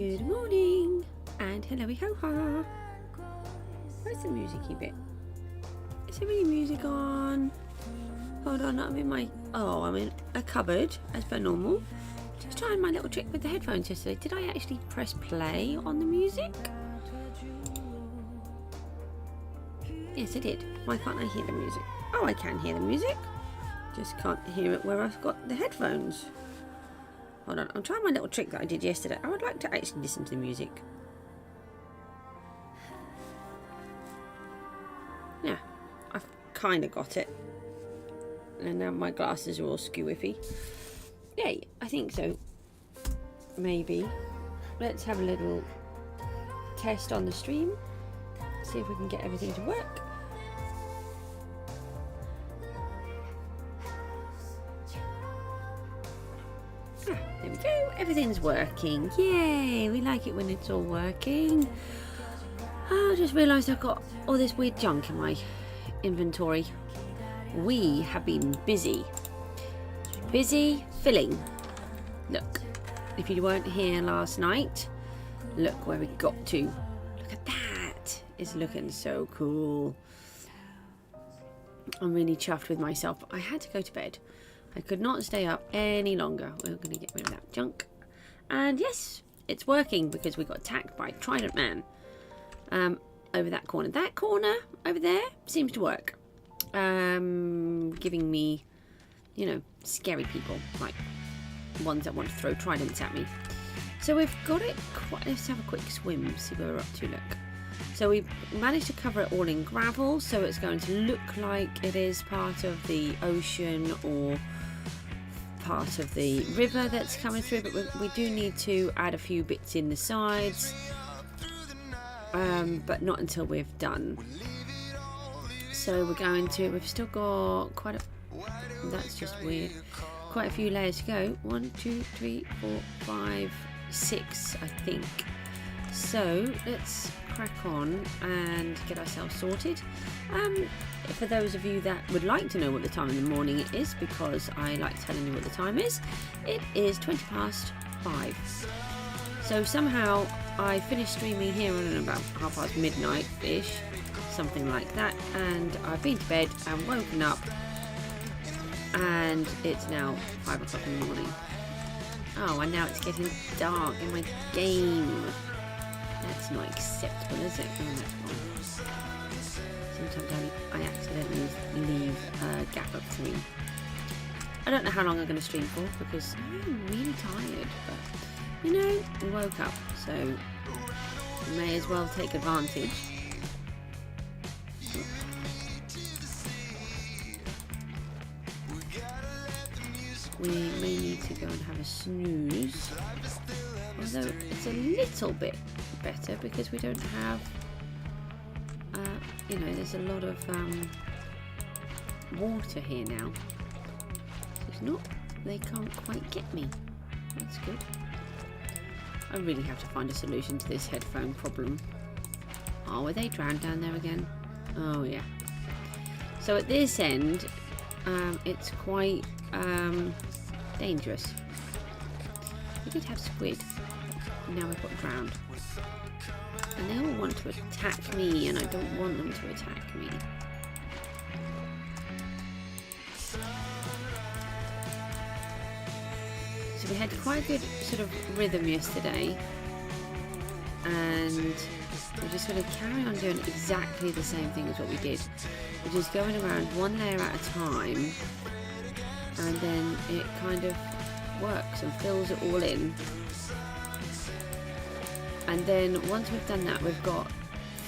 Good morning and hello ho ha. Where's the musicy bit? Is there any music on? Hold on, I'm in a cupboard as per normal. Just trying my little trick with the headphones yesterday. Did I actually press play on the music? Yes, I did. Why can't I hear the music? Oh, I can hear the music. Just can't hear it where I've got the headphones. Hold on, I'm trying my little trick that I did yesterday. I would like to actually listen to the music. Yeah, I've kind of got it. And now my glasses are all skew-iffy. Yay, I think so. Maybe. Let's have a little test on the stream. See if we can get everything to work. There we go, everything's working. Yay, we like it when it's all working. I just realised I've got all this weird junk in my inventory. We have been busy filling. Look, if you weren't here last night, look where we got to. Look at that, it's looking so cool. I'm really chuffed with myself, but I had to go to bed. I could not stay up any longer. We're going to get rid of that junk. And yes, it's working because we got attacked by Trident Man. Over that corner. That corner over there seems to work. Giving me, you know, scary people. Like ones that want to throw tridents at me. So we've got it quite... Let's have a quick swim, see where we're up to, look. So we've managed to cover it all in gravel. So it's going to look like it is part of the ocean or part of the river that's coming through, but we do need to add a few bits in the sides, but not until we've done. So we're going to, we've still got quite a, that's just weird, quite a few layers to go. 1, 2, 3, 4, 5, 6 I think. So let's crack on and get ourselves sorted. For those of you that would like to know what the time in the morning it is, because I like telling you what the time is, it is 5:20. So somehow I finished streaming here on about midnight-ish, something like that, and I've been to bed and woken up, and it's now 5 o'clock in the morning. Oh, and now it's getting dark in my game. That's not acceptable, is it? Oh, that's wrong. Sometimes I accidentally leave a gap of 3. I don't know how long I'm going to stream for because I'm really tired, but you know, we woke up, so we may as well take advantage. We may need to go and have a snooze, although it's a little bit better because we don't have, you know, there's a lot of water here now. It's not, they can't quite get me. That's good. I really have to find a solution to this headphone problem. Oh, were they drowned down there again? Oh yeah. So at this end, it's quite dangerous. We did have squid, but now we've got drowned. And they all want to attack me, and I don't want them to attack me. So we had quite a good sort of rhythm yesterday, and we're just going to carry on doing exactly the same thing as what we did. We're just going around one layer at a time, and then it kind of works and fills it all in. And then once we've done that, we've got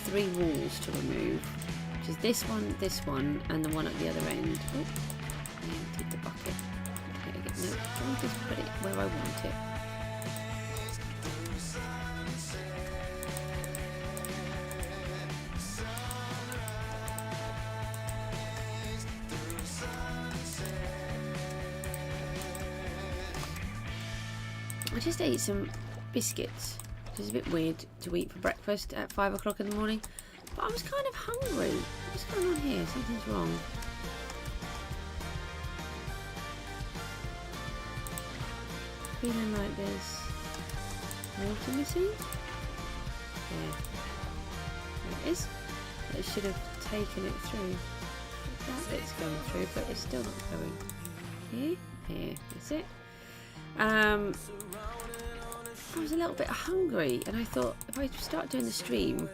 3 walls to remove, which is this one, and the one at the other end. Oh, I emptied the bucket. Okay, no, I'll just put it where I want it. I just ate some biscuits. It's a bit weird to eat for breakfast at 5 o'clock in the morning, but I was kind of hungry. What's going on here? Something's wrong. feeling like there's water missing? Yeah. There it is. It should have taken it through. That bit's going through, but it's still not going. Here, that's it. I was a little bit hungry, and I thought if I start doing the stream,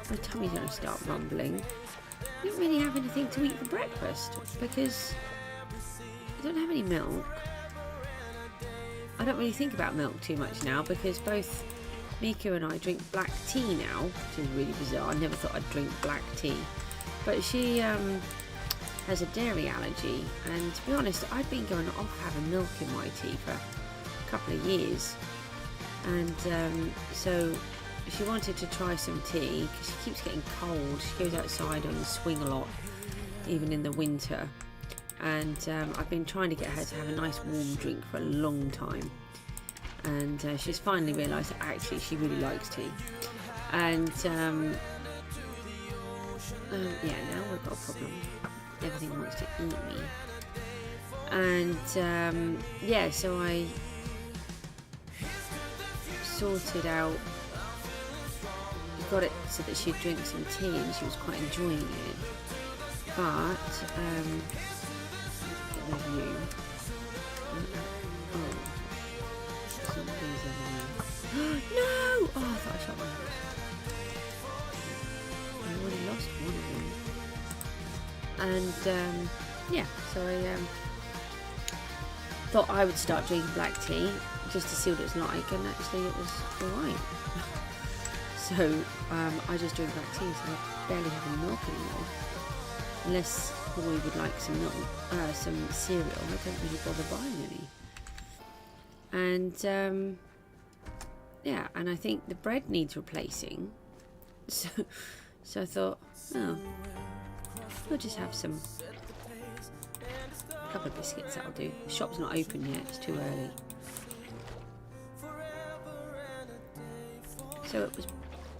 my tummy's going to start rumbling. I don't really have anything to eat for breakfast because I don't have any milk. I don't really think about milk too much now because both Mika and I drink black tea now, which is really bizarre. I never thought I'd drink black tea, but she has a dairy allergy, and to be honest, I've been going off having milk in my tea for a couple of years, and so she wanted to try some tea because she keeps getting cold. She goes outside on the swing a lot, even in the winter, and I've been trying to get her to have a nice warm drink for a long time, and she's finally realised that actually she really likes tea, and yeah, now we've got a problem. Everything wants to eat me, and yeah, so I sorted out, got it so that she'd drink some tea, and she was quite enjoying it. But get rid of you. Oh, no! Oh, I thought I shot one of them. I already lost one of them. And yeah, so I thought I would start drinking black tea just to see what it's like, and actually it was alright. So I just drink black tea, so I barely have any milk anymore, unless Boy would like some milk, some cereal. I don't really bother buying any. And yeah, and I think the bread needs replacing, so I thought, oh, we'll just have a couple of biscuits, that'll do. The shop's not open yet, it's too early. So it was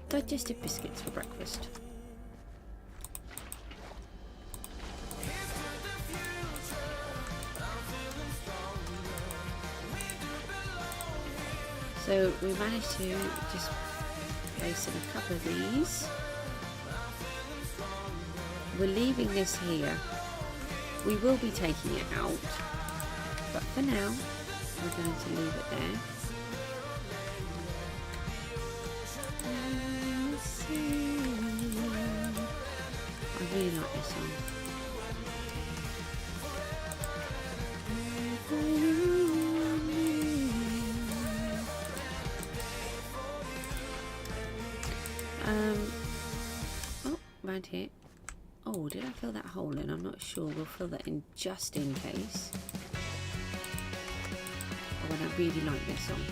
digestive biscuits for breakfast. So we managed to just place in a couple of these. We're leaving this here. We will be taking it out, but for now we're going to leave it there. I really like this song. Oh, round here. Oh, did I fill that hole in? I'm not sure. We'll fill that in just in case. Oh, and I really like this song.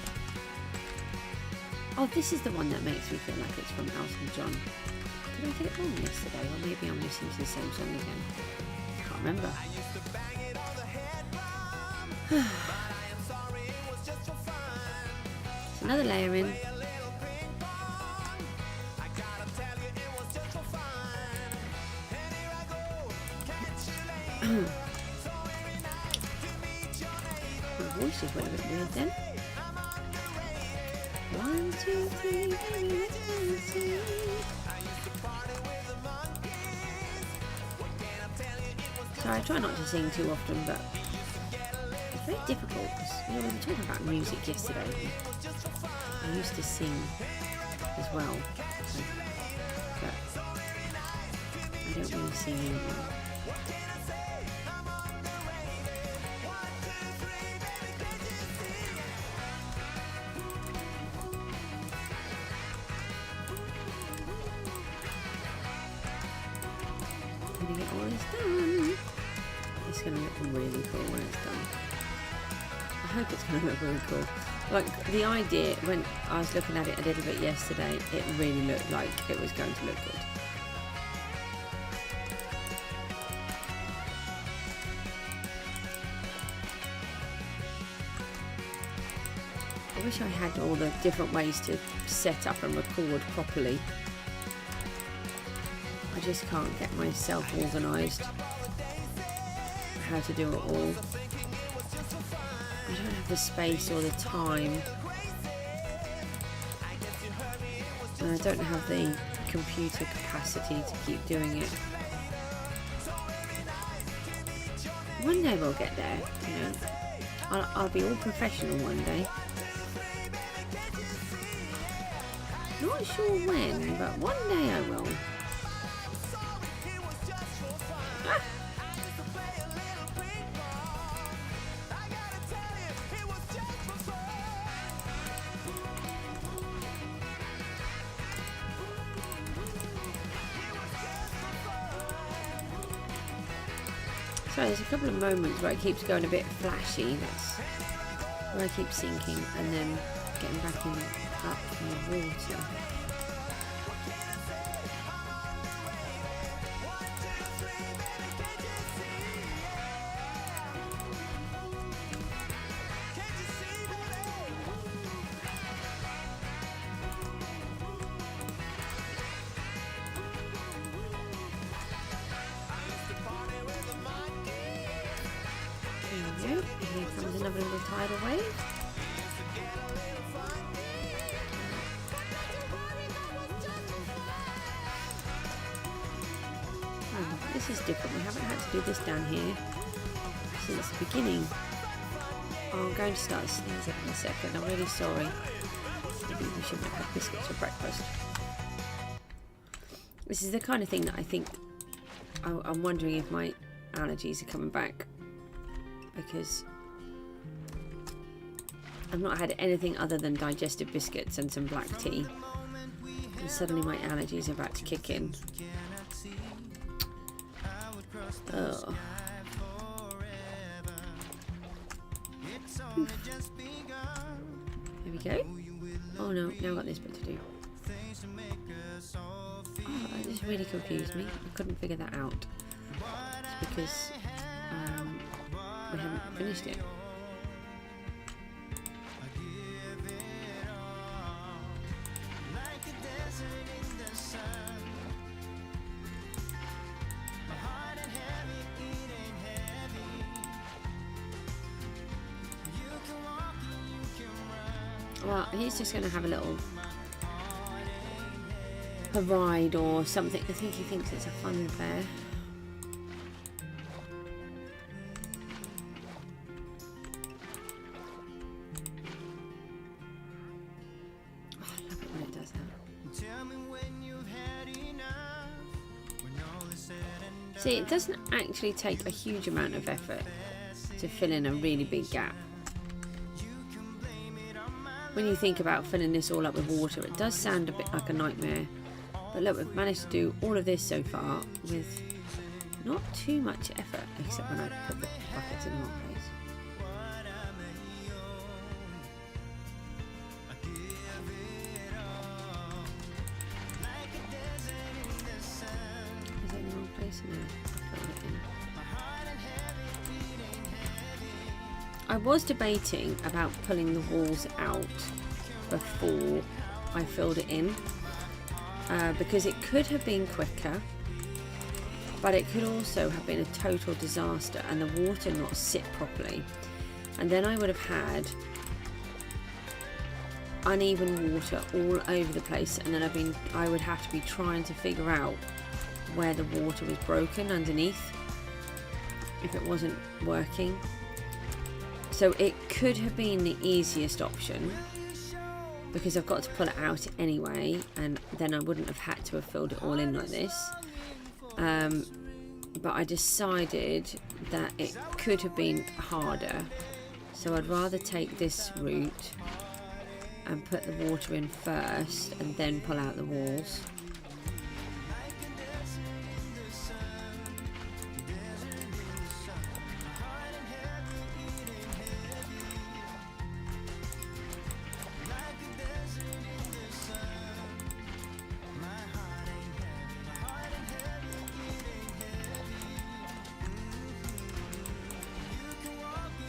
Oh, this is the one that makes me feel like it's from Elton John. Did I get it wrong yesterday? Or maybe I'm listening to the same song again. I can't remember. It's another layer in. My voice just went a bit weird then. 1, 2, 3, so I try not to sing too often, but it's very difficult because, you know, we were talking about music yesterday. I used to sing as well, but I don't really sing anymore. Get all this done. It's going to look really cool when it's done. I hope it's going to look really cool. Like, the idea, when I was looking at it a little bit yesterday, it really looked like it was going to look good. I wish I had all the different ways to set up and record properly. I just can't get myself organised how to do it all. I don't have the space or the time And I don't have the computer capacity to keep doing it. One day we'll get there, you know. I'll be all professional one day. Not sure when, but one day I will. Ah. So there's a couple of moments where it keeps going a bit flashy. That's where I keep sinking and then getting back up in the water. There we go. And here comes another little tidal wave. This is different. We haven't had to do this down here since the beginning. Oh, I'm going to start sneezing in a second. I'm really sorry. Maybe we shouldn't have had biscuits for breakfast. This is the kind of thing that I think I'm wondering if my allergies are coming back, because I've not had anything other than digestive biscuits and some black tea, and suddenly my allergies are about to kick in. Oh. There we go. Oh no, now I've got this bit to do. Oh, that just really confused me. I couldn't figure that out. It's because we haven't finished it. Well, he's just going to have a little ride or something. I think he thinks it's a fun fair. Oh, I love it when it does that. See, it doesn't actually take a huge amount of effort to fill in a really big gap. When you think about filling this all up with water, it does sound a bit like a nightmare. But look, we've managed to do all of this so far with not too much effort, except when I put the buckets in the wrong place. Is it in the wrong place? No, I put it in. I was debating about pulling the walls out before I filled it in, because it could have been quicker, but it could also have been a total disaster and the water not sit properly, and then I would have had uneven water all over the place, and then I would have to be trying to figure out where the water was broken underneath if it wasn't working. So it could have been the easiest option, because I've got to pull it out anyway, and then I wouldn't have had to have filled it all in like this. But I decided that it could have been harder, so I'd rather take this route and put the water in first and then pull out the walls.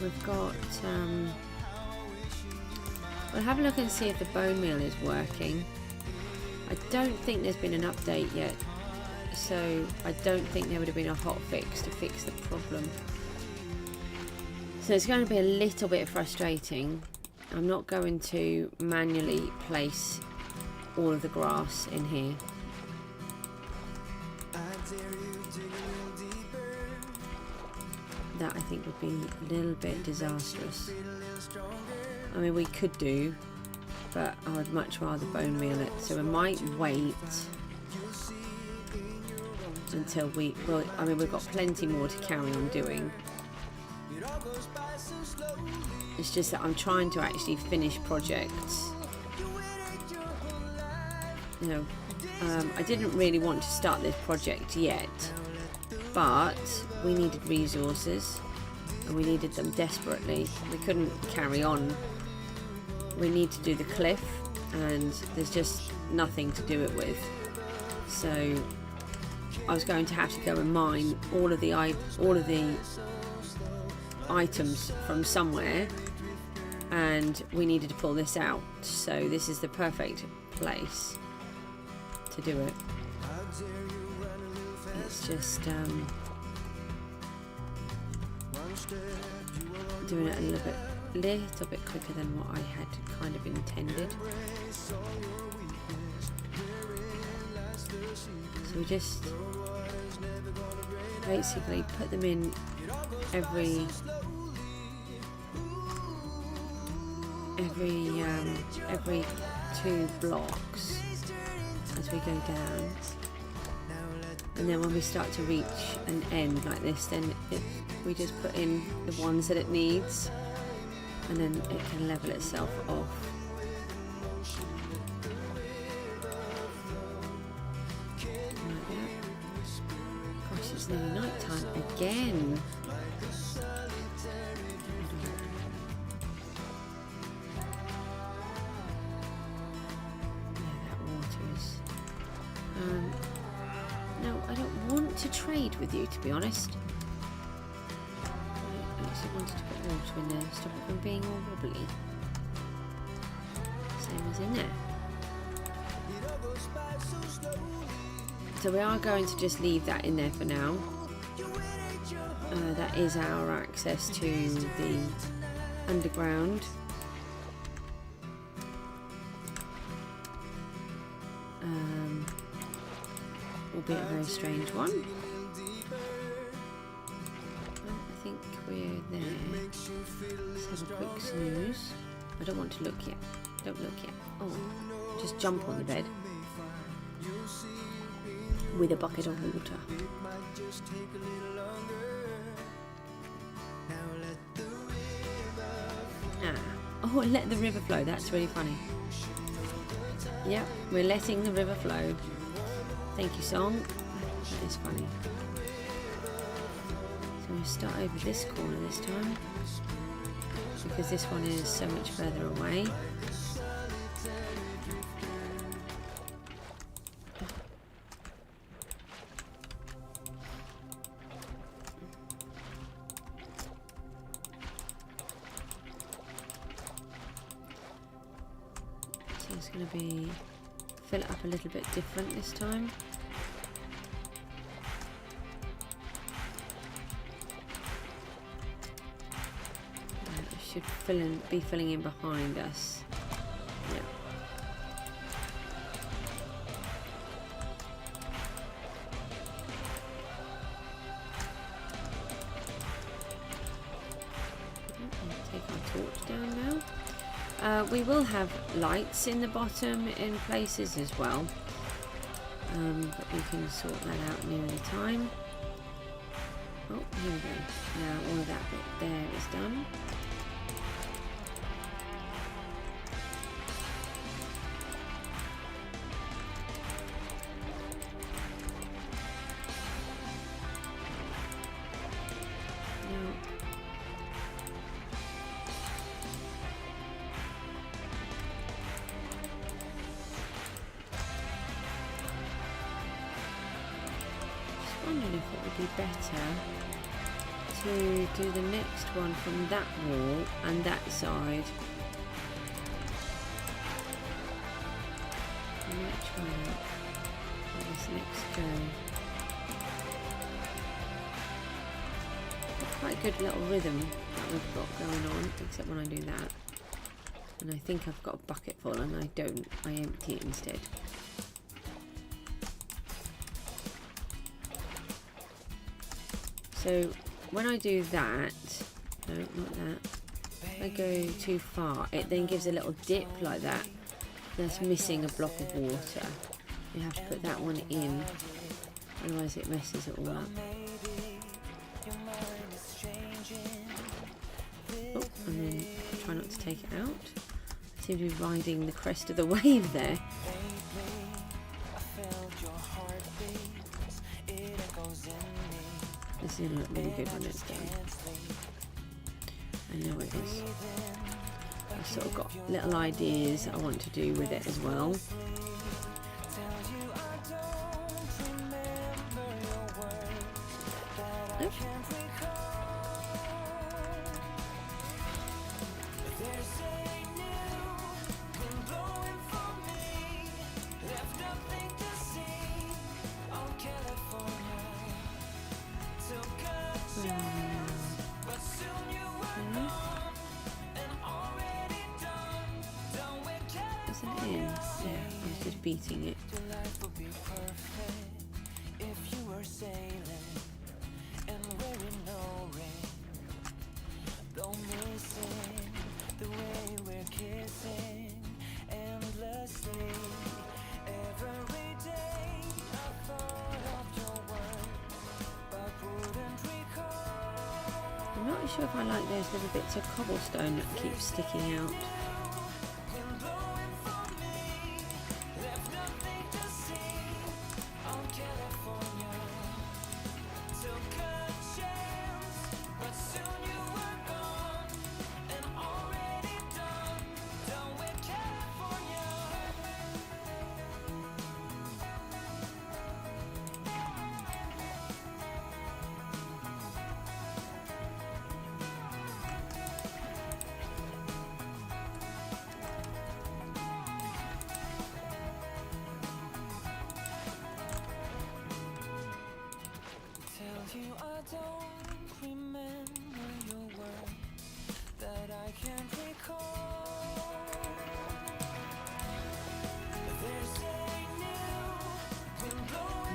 We've got, we'll have a look and see if the bone meal is working. I don't think there's been an update yet, so I don't think there would have been a hot fix to fix the problem. So it's going to be a little bit frustrating. I'm not going to manually place all of the grass in here. That I think would be a little bit disastrous. I mean, we could do, but I would much rather bone meal it. So we might wait until well, I mean, we've got plenty more to carry on doing. It's just that I'm trying to actually finish projects. You know, I didn't really want to start this project yet, but we needed resources and we needed them desperately. We couldn't carry on. We need to do the cliff and there's just nothing to do it with. So I was going to have to go and mine all of the items from somewhere, and we needed to pull this out. So this is the perfect place to do it. It's just doing it a little bit quicker than what I had kind of intended. So we just basically put them in every 2 blocks as we go down, and then when we start to reach an end like this, then we just put in the ones that it needs, and then it can level itself off. Like that. Gosh, it's nearly night time again. No, I don't want to trade with you, to be honest. I actually wanted to put water in there to stop it from being all wobbly. Same as in there. So we are going to just leave that in there for now. That is our access to the underground. Albeit a very strange one. Well, I think we're there. Let's have a quick snooze. I don't want to look yet. Don't look yet. Oh, just jump on the bed with a bucket of water. Oh, let the river flow. That's really funny. Yep, we're letting the river flow. Thank you, song. That is funny. So we'll start over this corner this time, because this one is so much further away. So it's going to be fill it up a little bit different this time. It should be filling in behind us. Yeah. Take our torch down now. We will have lights in the bottom in places as well, but we can sort that out near the time. Oh, here we go. Now all of that bit there is done. Wondering if it would be better to do the next one from that wall and that side. I might try that for this next go. Quite a good little rhythm that we've got going on, except when I do that. And I think I've got a bucket full and I don't. I empty it instead. So when I do that, no, not that, if I go too far, it then gives a little dip like that. That's missing a block of water. You have to put that one in, otherwise it messes it all up. Oh, and then try not to take it out. I seem to be riding the crest of the wave there. This is going to look really good when it's done. I know it is. I've sort of got little ideas I want to do with it as well. Nope. Beating it. I'm not sure if I like those little bits of cobblestone that keep sticking out.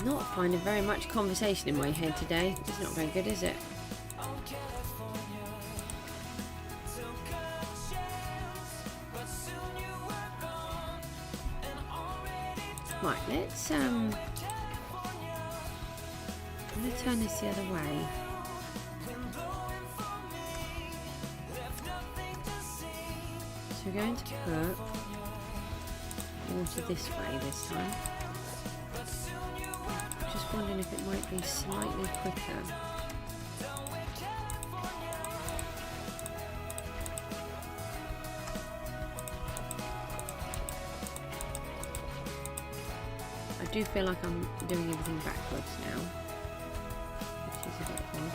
Not finding very much conversation in my head today. It's not very good, is it? Right, let's I'm gonna turn this the other way. So we're going to put water this way this time. Just wondering if it might be slightly quicker. I do feel like I'm doing everything backwards now, which is a bit odd.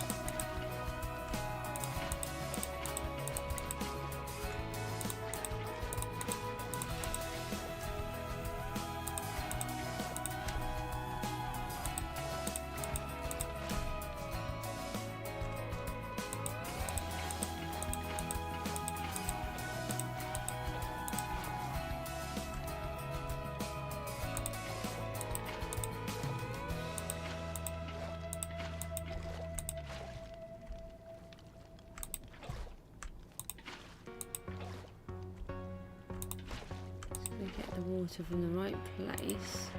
Get the water from the right place,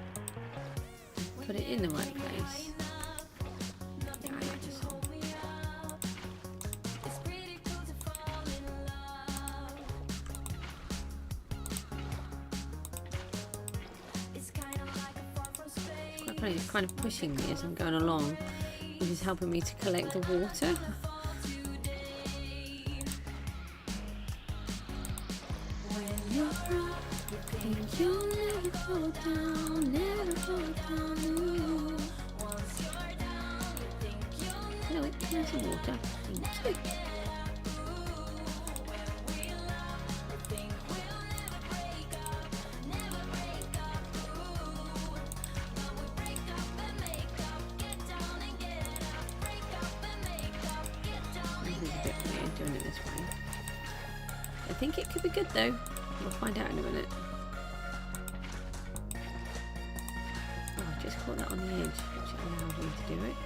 put it in the right place. Yeah, I like this one. It's quite funny, it's kind of pushing me as I'm going along, which is helping me to collect the water. You'll never fall down, never fall down. Hello, here's some water. Thank you. This is a bit weird doing it this way. I think it could be good though. We'll find out in a minute. Oh, I just caught that on the edge, which allowed me to do it.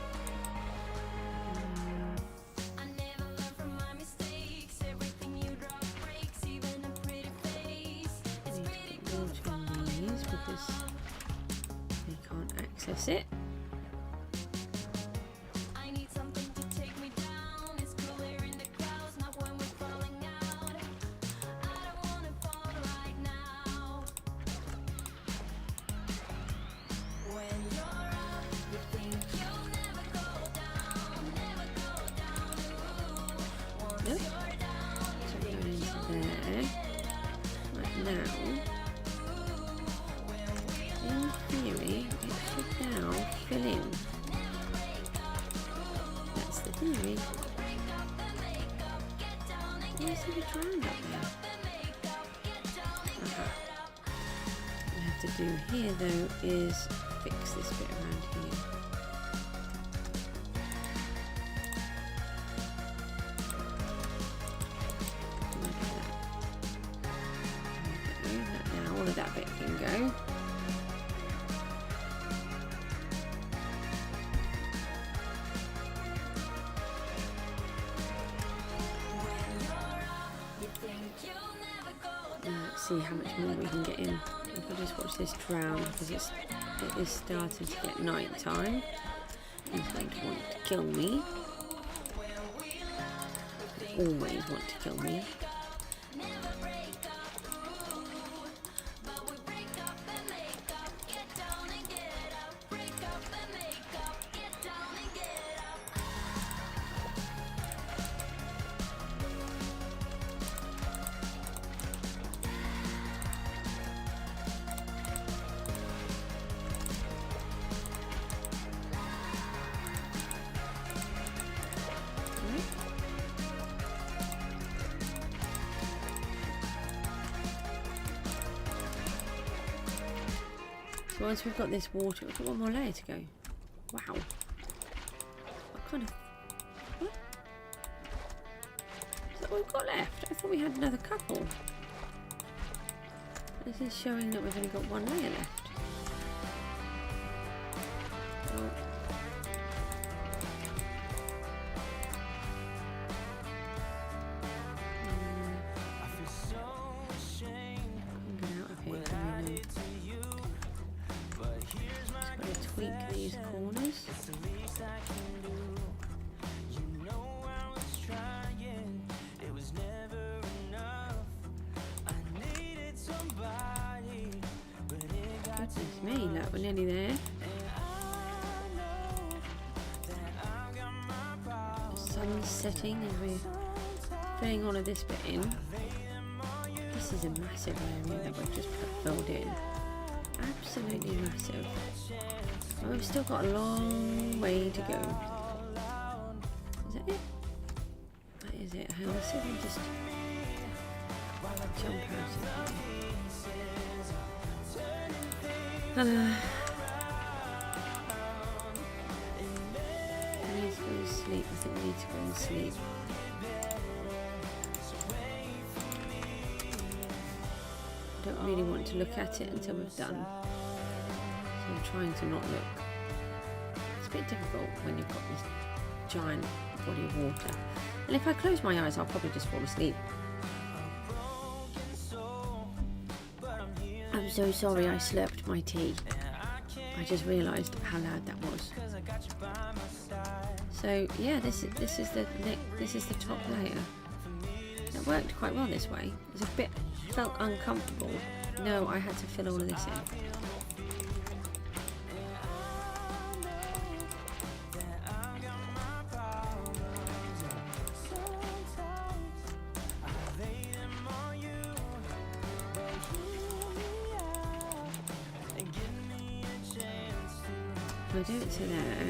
Access it. Nope. So we're going into there. Right now, in theory, it should now fill in. That's the theory. Where's the drowned up there? What we have to do here though is fix this bit around here. Now all of that bit can go. Let's see how much more we can get in. If I just watch this drown, because it is starting to get night time. He's going to want to kill me. Always want to kill me. So once we've got this water, we've got one more layer to go. Wow. What kind of... What? Is that what we've got left? I thought we had another couple. This is showing that we've only got one layer left. Oh. Tweak these corners. Goodness me, look, we're nearly there. The sun's setting as we're filling all of this bit in. This is a massive area that we've just filled in. Absolutely massive. Well, we've still got a long way to go. Is that it? That is it. Let's see if we just jump out of here. I need to go to sleep. I think we need to go and sleep. I don't really want to look at it until we've done. So I'm trying to not look. It's a bit difficult when you've got this giant body of water. And if I close my eyes, I'll probably just fall asleep. I'm so sorry I slurped my tea. I just realised how loud that was. So yeah, this is the top layer. It worked quite well this way. It was a bit felt uncomfortable. No, I had to fill all of this in. I'll do it to there.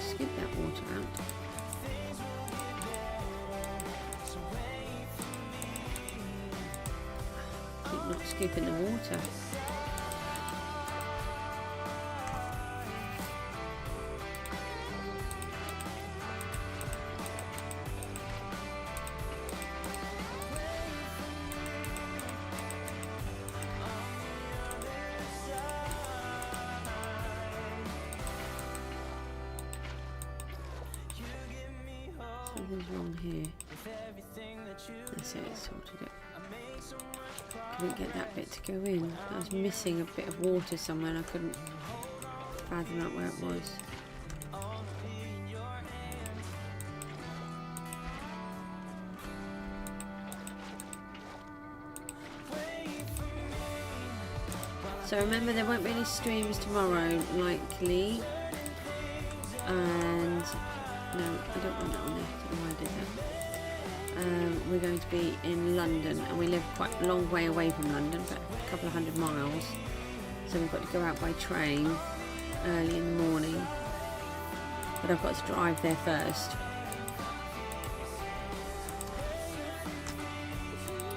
Scoop that water out. not scooping the water. Something's wrong here. That's it, it's sorted it. Couldn't get that bit to go in. I was missing a bit of water somewhere and I couldn't fathom out where it was. So remember, there won't be any streams tomorrow, likely. And no, I don't want that on there. I don't know why I did that. We're going to be in London, and we live quite a long way away from London, but a couple of 100 miles. So we've got to go out by train early in the morning. But I've got to drive there first.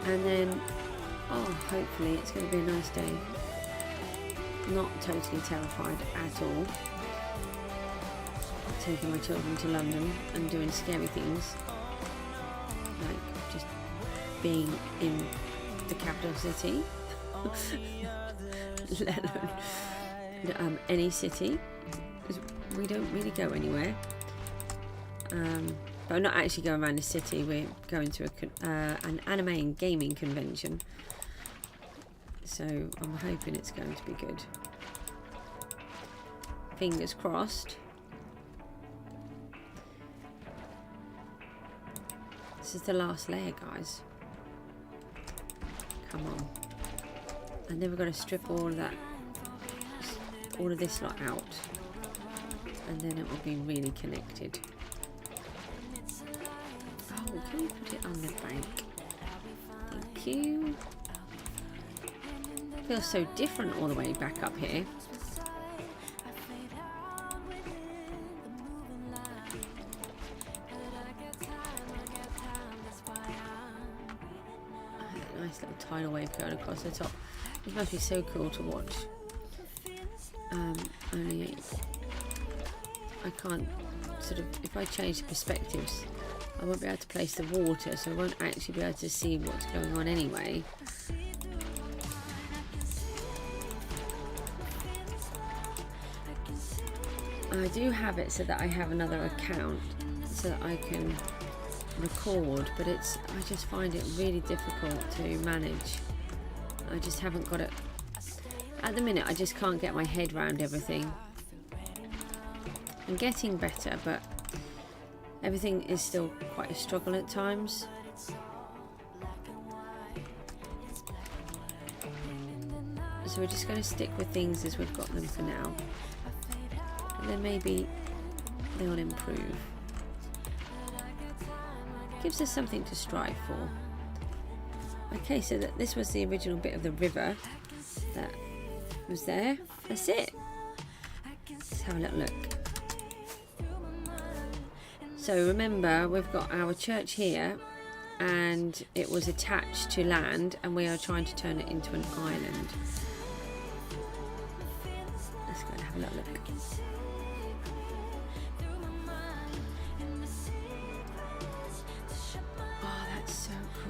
And then, oh, hopefully it's going to be a nice day. Not totally terrified at all. Taking my children to London and doing scary things, like just being in the capital city, let alone any city, because we don't really go anywhere. But we're not actually going around the city. We're going to an anime and gaming convention, so I'm hoping it's going to be good. Fingers crossed. This is the last layer, guys. Come on. And then we've got to strip all of that, all of this lot out, and then it will be really connected. Oh, can we put it on the bank? Thank you. Feels so different all the way back up here. Little tidal wave going across the top. It must be so cool to watch. Only I can't sort of, if I change the perspectives, I won't be able to place the water, so I won't actually be able to see what's going on anyway. I do have it so that I have another account so that I can record, but I just find it really difficult to manage. I just haven't got it at the minute. I just can't get my head around everything. I'm getting better, but everything is still quite a struggle at times. So we're just going to stick with things as we've got them for now, and then maybe they'll improve. Gives us something to strive for. Okay, so this was the original bit of the river that was there. That's it. Let's have a little look. So remember, we've got our church here, and it was attached to land, and we are trying to turn it into an island. Let's go and have a little look.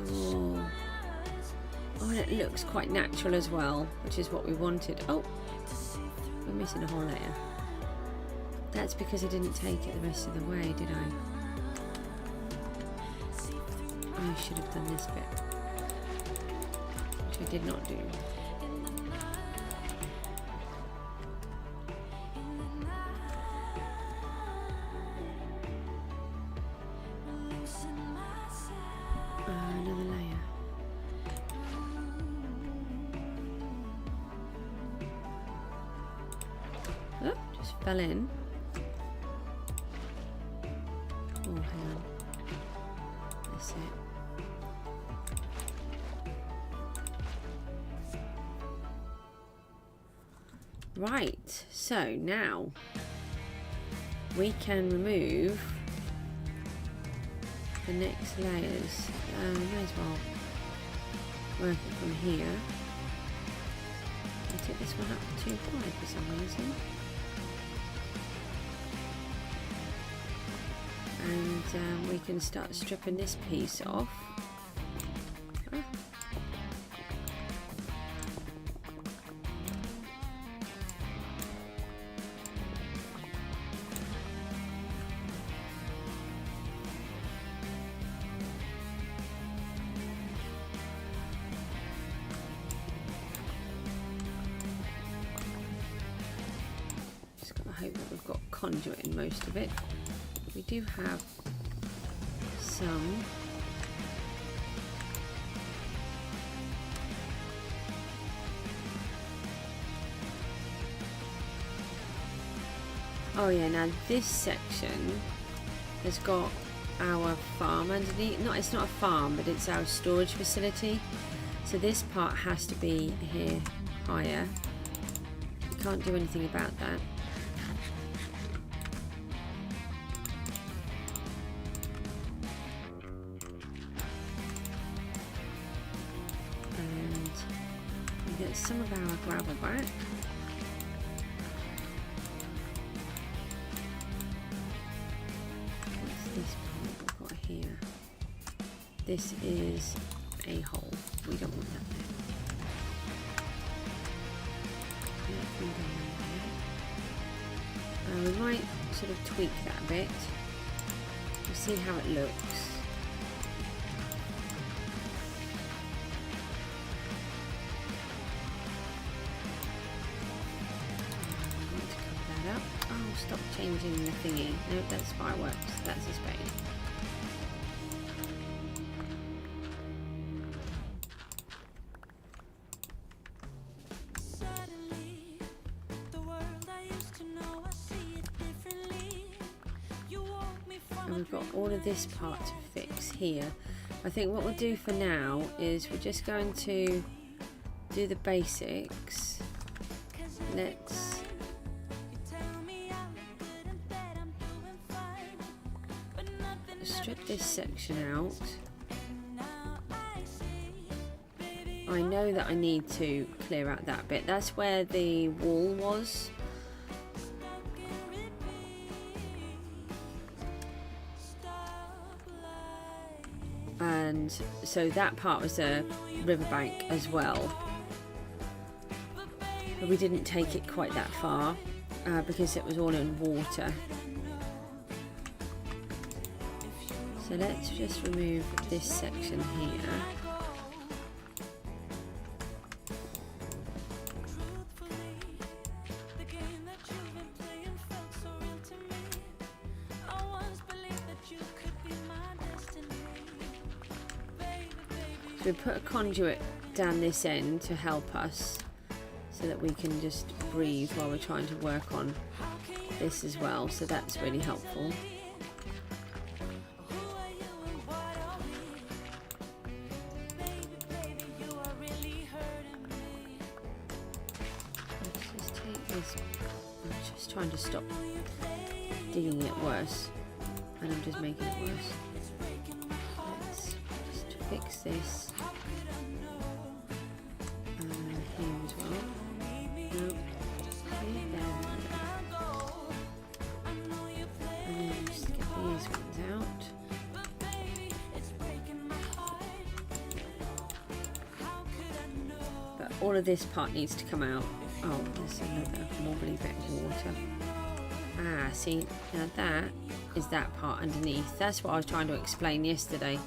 Cool. Oh, and it looks quite natural as well, which is what we wanted. Oh, we're missing a whole layer. That's because I didn't take it the rest of the way, did I? I should have done this bit, which I did not do. Another layer. Oh, just fell in. Oh, hang on. That's it. Right, so now we can remove the next layers. May as well work it from here. I took this one up too high for some reason. And we can start stripping this piece off. Ah. Just gotta hope that we've got conduit in most of it. We do have some. Oh yeah, now this section has got our farm underneath. No, it's not a farm, but it's our storage facility. So this part has to be here higher. We can't do anything about that. Get some of our gravel back. What's this part we've got here? This is a hole. We don't want that there. We might sort of tweak that a bit. We'll see how it looks. Stop changing the thingy. Nope, that's fireworks. That's a spade. And we've got all of this part to fix here. I think what we'll do for now is we're just going to do the basics. Let's strip this section out. I know that I need to clear out that bit. That's where the wall was. And so that part was a riverbank as well. But we didn't take it quite that far because it was all in water. So let's just remove this section here. So we put a conduit down this end to help us so that we can just breathe while we're trying to work on this as well. So that's really helpful. I'm just trying to stop digging it worse, and I'm just making it worse. Let's just fix this here as well. Nope. Okay, there. And then just get these ones out. But all of this part needs to come out. Oh, there's another wobbly bit of water. Ah, see, now that is that part underneath. That's what I was trying to explain yesterday.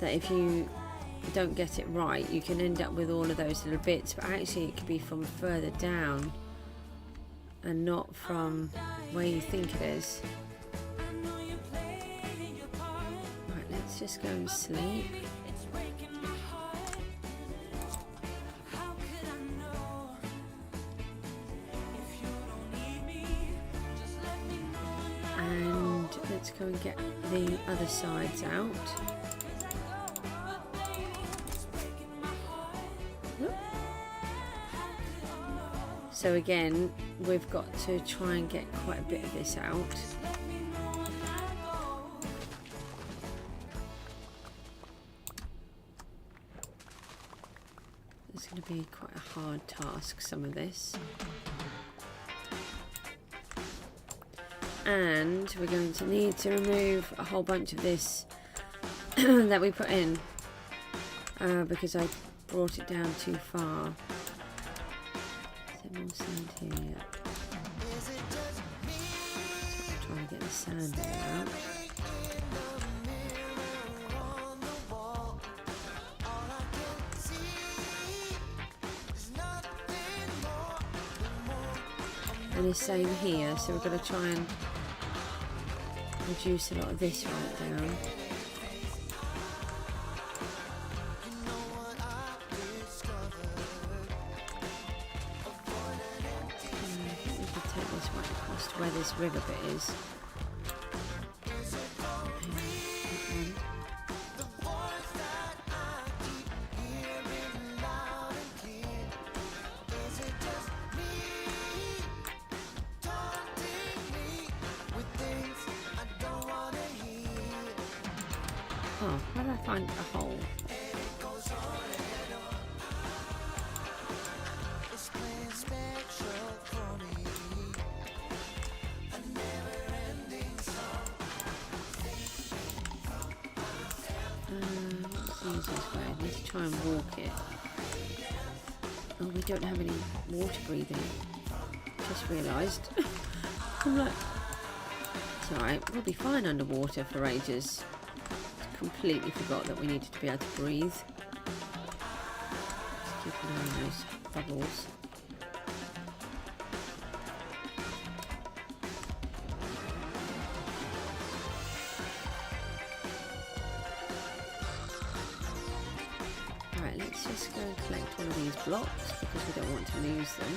That if you don't get it right, you can end up with all of those little bits, but actually it could be from further down and not from where you think it is. Right, let's just go and sleep. Let's go and get the other sides out. So again, we've got to try and get quite a bit of this out. It's going to be quite a hard task, some of this. And we're going to need to remove a whole bunch of this that we put in because I brought it down too far. Is there more sand here? So I'm trying to get the sand out. And the same here, so we're going to try and reduce a lot of this right down. I think we could take this right across to where this river bit is. Oh, where did I find a hole? What's the easiest way? I need to try and walk it. Oh, we don't have any water breathing. Just realised. I'm like, it's alright, we'll be fine underwater for ages. Completely forgot that we needed to be able to breathe. Just keep an eye on those bubbles. Alright, let's just go and collect all of these blocks because we don't want to lose them.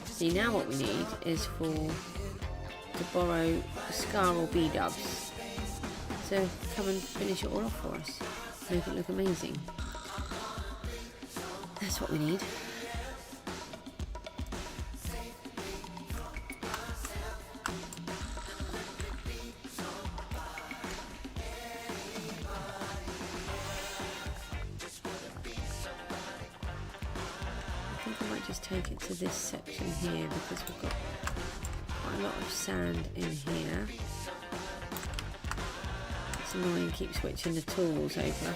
See, now what we need is to borrow Scar or B-dubs. So come and finish it all off for us. Make it look amazing. That's what we need. Just take it to this section here because we've got quite a lot of sand in here. It's annoying, keep switching the tools over.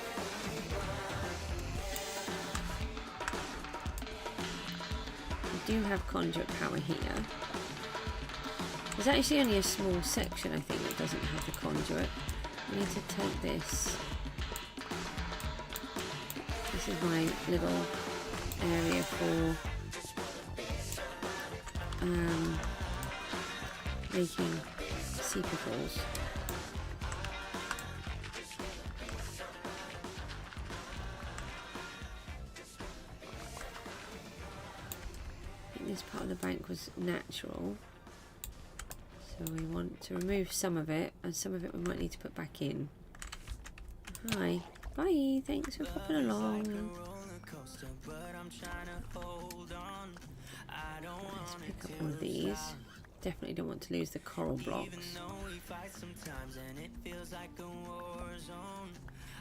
We do have conduit power here. There's actually only a small section I think that doesn't have the conduit. We need to take this. This is my little area for making sea pickles. I think this part of the bank was natural, so we want to remove some of it, and some of it we might need to put back in. Hi, bye, thanks for popping along. Let's pick up all of these. Definitely don't want to lose the coral blocks.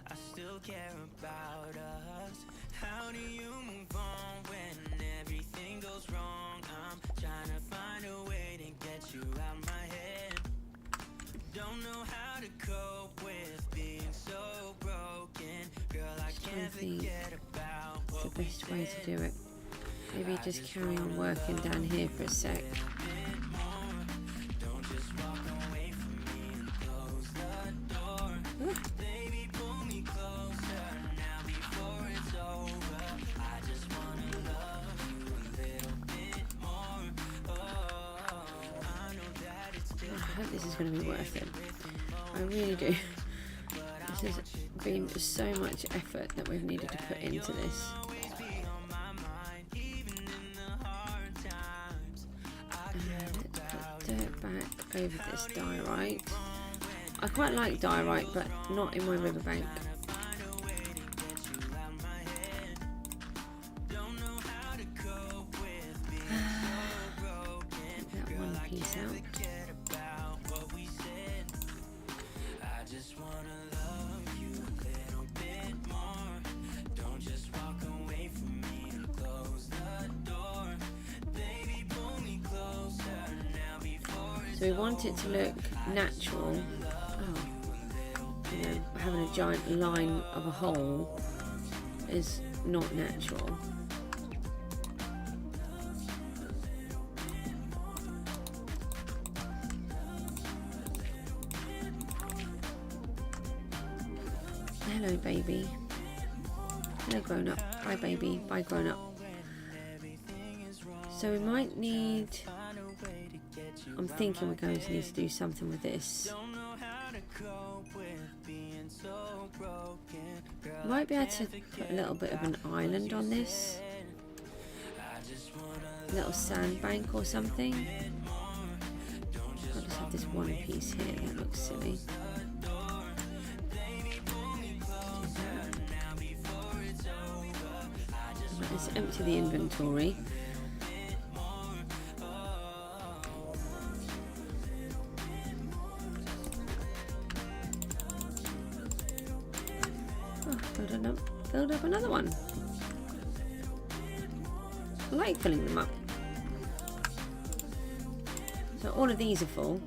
I still care about us. How do you move on when everything goes wrong? I'm trying to find a way to get you out my head. Don't know how to cope with being so broken. Girl, I can't forget about what the best way to do it. Maybe just carry on working down here for a sec. I hope this is going to be worth it. I really do. This has been so much effort that we've needed to put into this. Let's put dirt back over this diorite. I quite like diorite, but not in my riverbank. So we want it to look natural. Oh, you know, having a giant line of a hole is not natural. Hello, baby. Hello, grown up. Bye, baby. Bye, grown up. So we might need, I'm thinking we're going to need to do something with this. Might be able to put a little bit of an island on this. A little sandbank or something. I'll just have this one piece here, that looks silly. Let's empty the inventory. Oh, build up another one. I like filling them up. So all of these are full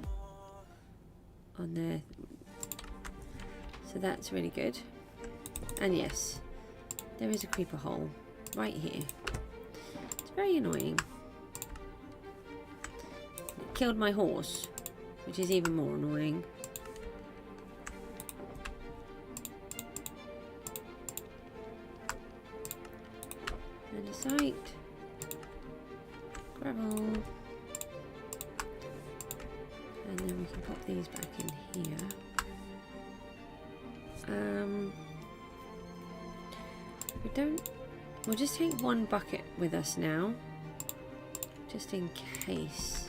on there. So that's really good. And yes, there is a creeper hole right here. It's very annoying. It killed my horse, which is even more annoying. Andesite, gravel, and then we can pop these back in here. We don't. We'll just take one bucket with us now, just in case.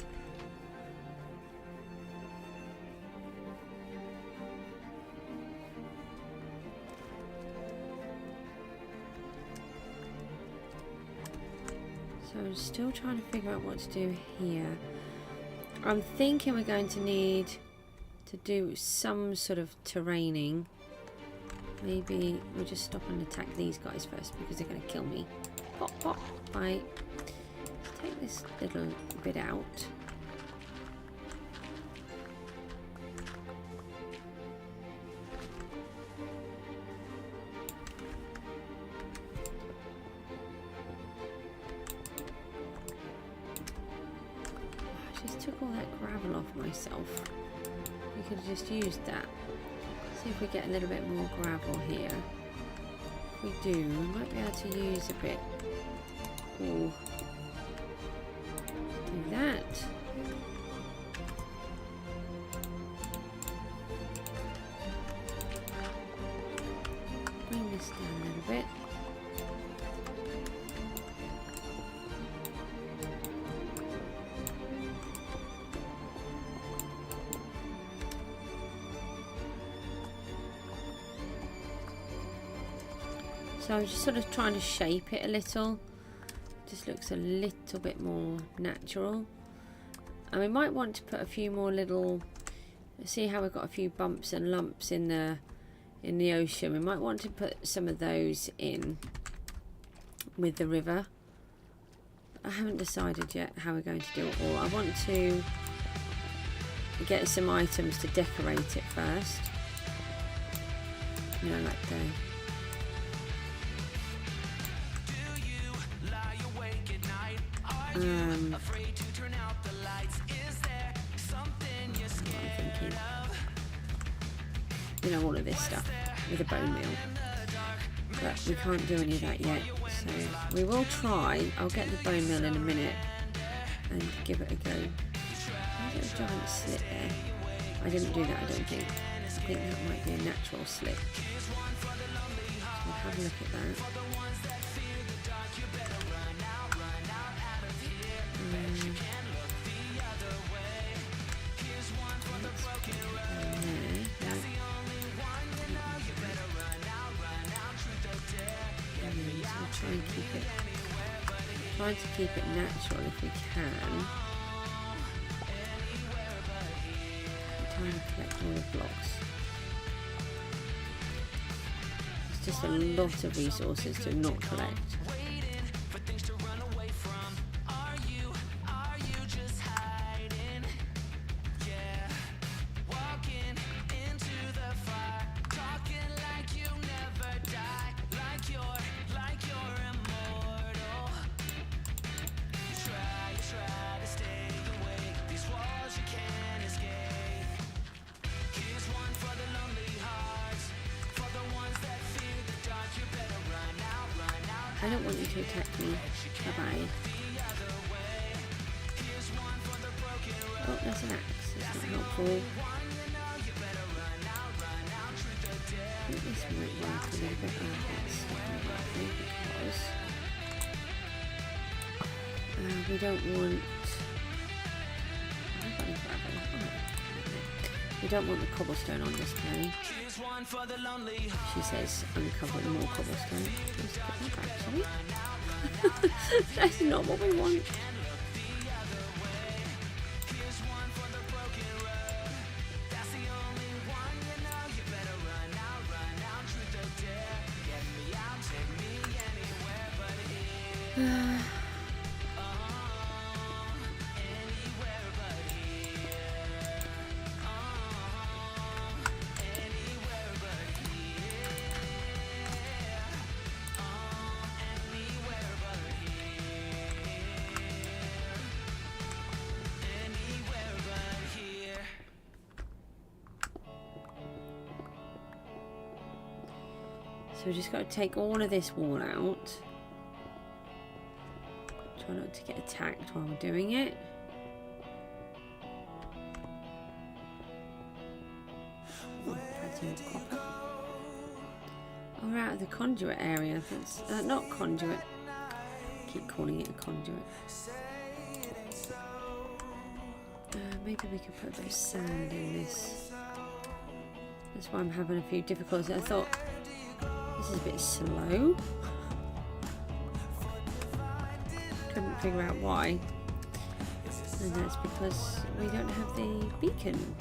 So I'm still trying to figure out what to do here. I'm thinking we're going to need to do some sort of terraining. Maybe we'll just stop and attack these guys first because they're going to kill me. Pop, pop, bye. Let's take this little bit out. I just took all that gravel off myself. We could have just used that. See if we get a little bit more gravel here. If we do, we might be able to use a bit. Ooh. Let's do that. Bring this down a little bit. So I'm just sort of trying to shape it a little. Just looks a little bit more natural. And we might want to put a few more little, see how we've got a few bumps and lumps in the ocean. We might want to put some of those in with the river. I haven't decided yet how we're going to do it all. I want to get some items to decorate it first. You know, like the you know, all of this stuff with a bone meal, but we can't do any of that yet, so we will try. I'll get the bone meal in a minute and give it a go. There's a giant slit there. I didn't do that, I don't think. I think that might be a natural slit. So we'll have a look at that. Try and keep it, trying to keep it natural if we can. Trying to collect all the blocks. It's just a lot of resources to not collect. I don't want you to attack me. Bye-bye. Oh, there's an axe. That's not helpful. I think this might work a little bit. Oh, that's not likely because we don't want... We don't want the cobblestone on display. She says, uncover more cobblestone. Let's put that back, sorry. That's not what we want. So we just got to take all of this wall out. Try not to get attacked while we're doing it. Oh, we're out of the conduit area. That's not conduit. I keep calling it a conduit. Maybe we could put a bit of sand in this. That's why I'm having a few difficulties. I thought this is a bit slow. Couldn't figure out why. And that's because we don't have the beacon.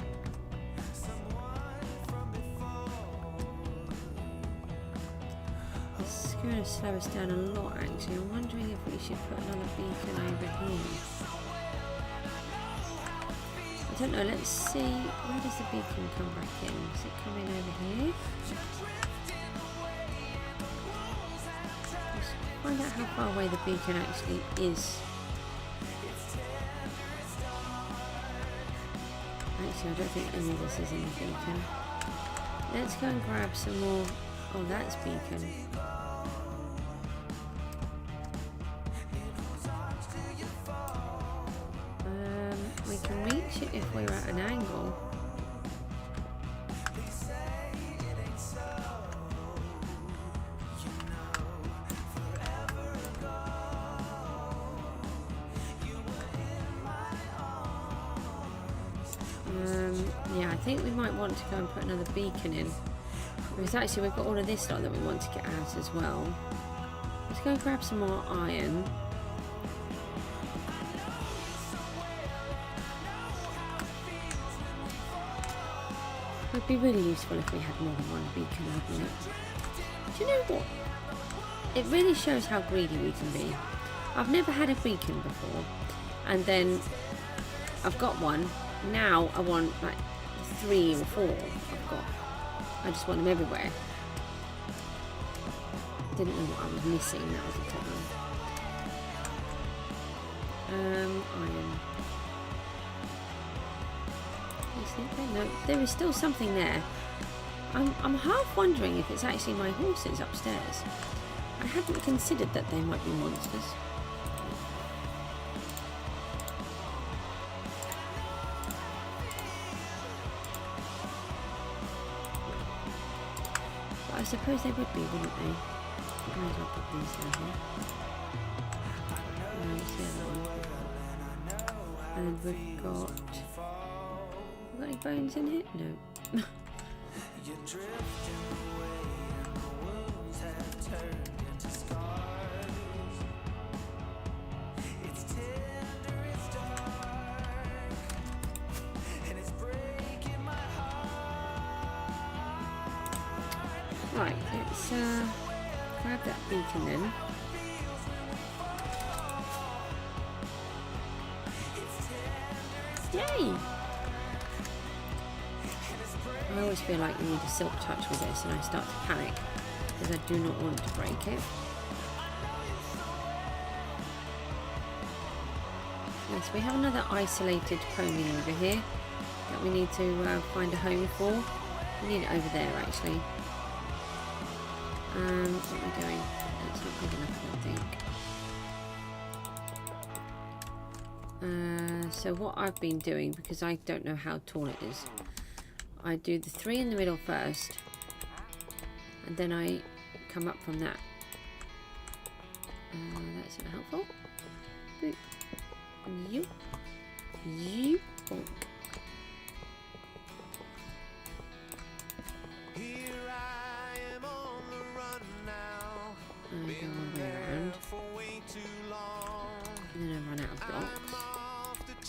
It's going to slow us down a lot actually. I'm wondering if we should put another beacon over here. I don't know, let's see. Where does the beacon come back in? Does it come in over here? Find out how far away the beacon actually is. Actually, I don't think any of this is in the beacon. Let's go and grab some more. Oh, that's beacon. We can reach it if we're at an angle. Yeah, I think we might want to go and put another beacon in. Because actually we've got all of this lot that we want to get out as well. Let's go and grab some more iron. It would be really useful if we had more than one beacon, wouldn't it? Do you know what? It really shows how greedy we can be. I've never had a beacon before. And then I've got one. Now I want like 3 or 4. I just want them everywhere. Didn't know what I was missing, that was the problem. Iron. No, there is still something there. I'm half wondering if it's actually my horses upstairs. I hadn't considered that they might be monsters. But I suppose they would be, wouldn't they? I might as well put these down here. And we've got... Got any bones in it? No. Right, let's grab that beacon then. Yay! I always feel like you need a silk touch with this and I start to panic because I do not want to break it. Yes, we have another isolated pony over here that we need to find a home for. We need it over there actually. What am I doing? It's not good enough, I don't think. So what I've been doing, because I don't know how tall it is, I do the 3 in the middle first, and then I come up from that. That's not helpful. Boop. You. You. Bonk. I go all the way around, and then I run out of blocks.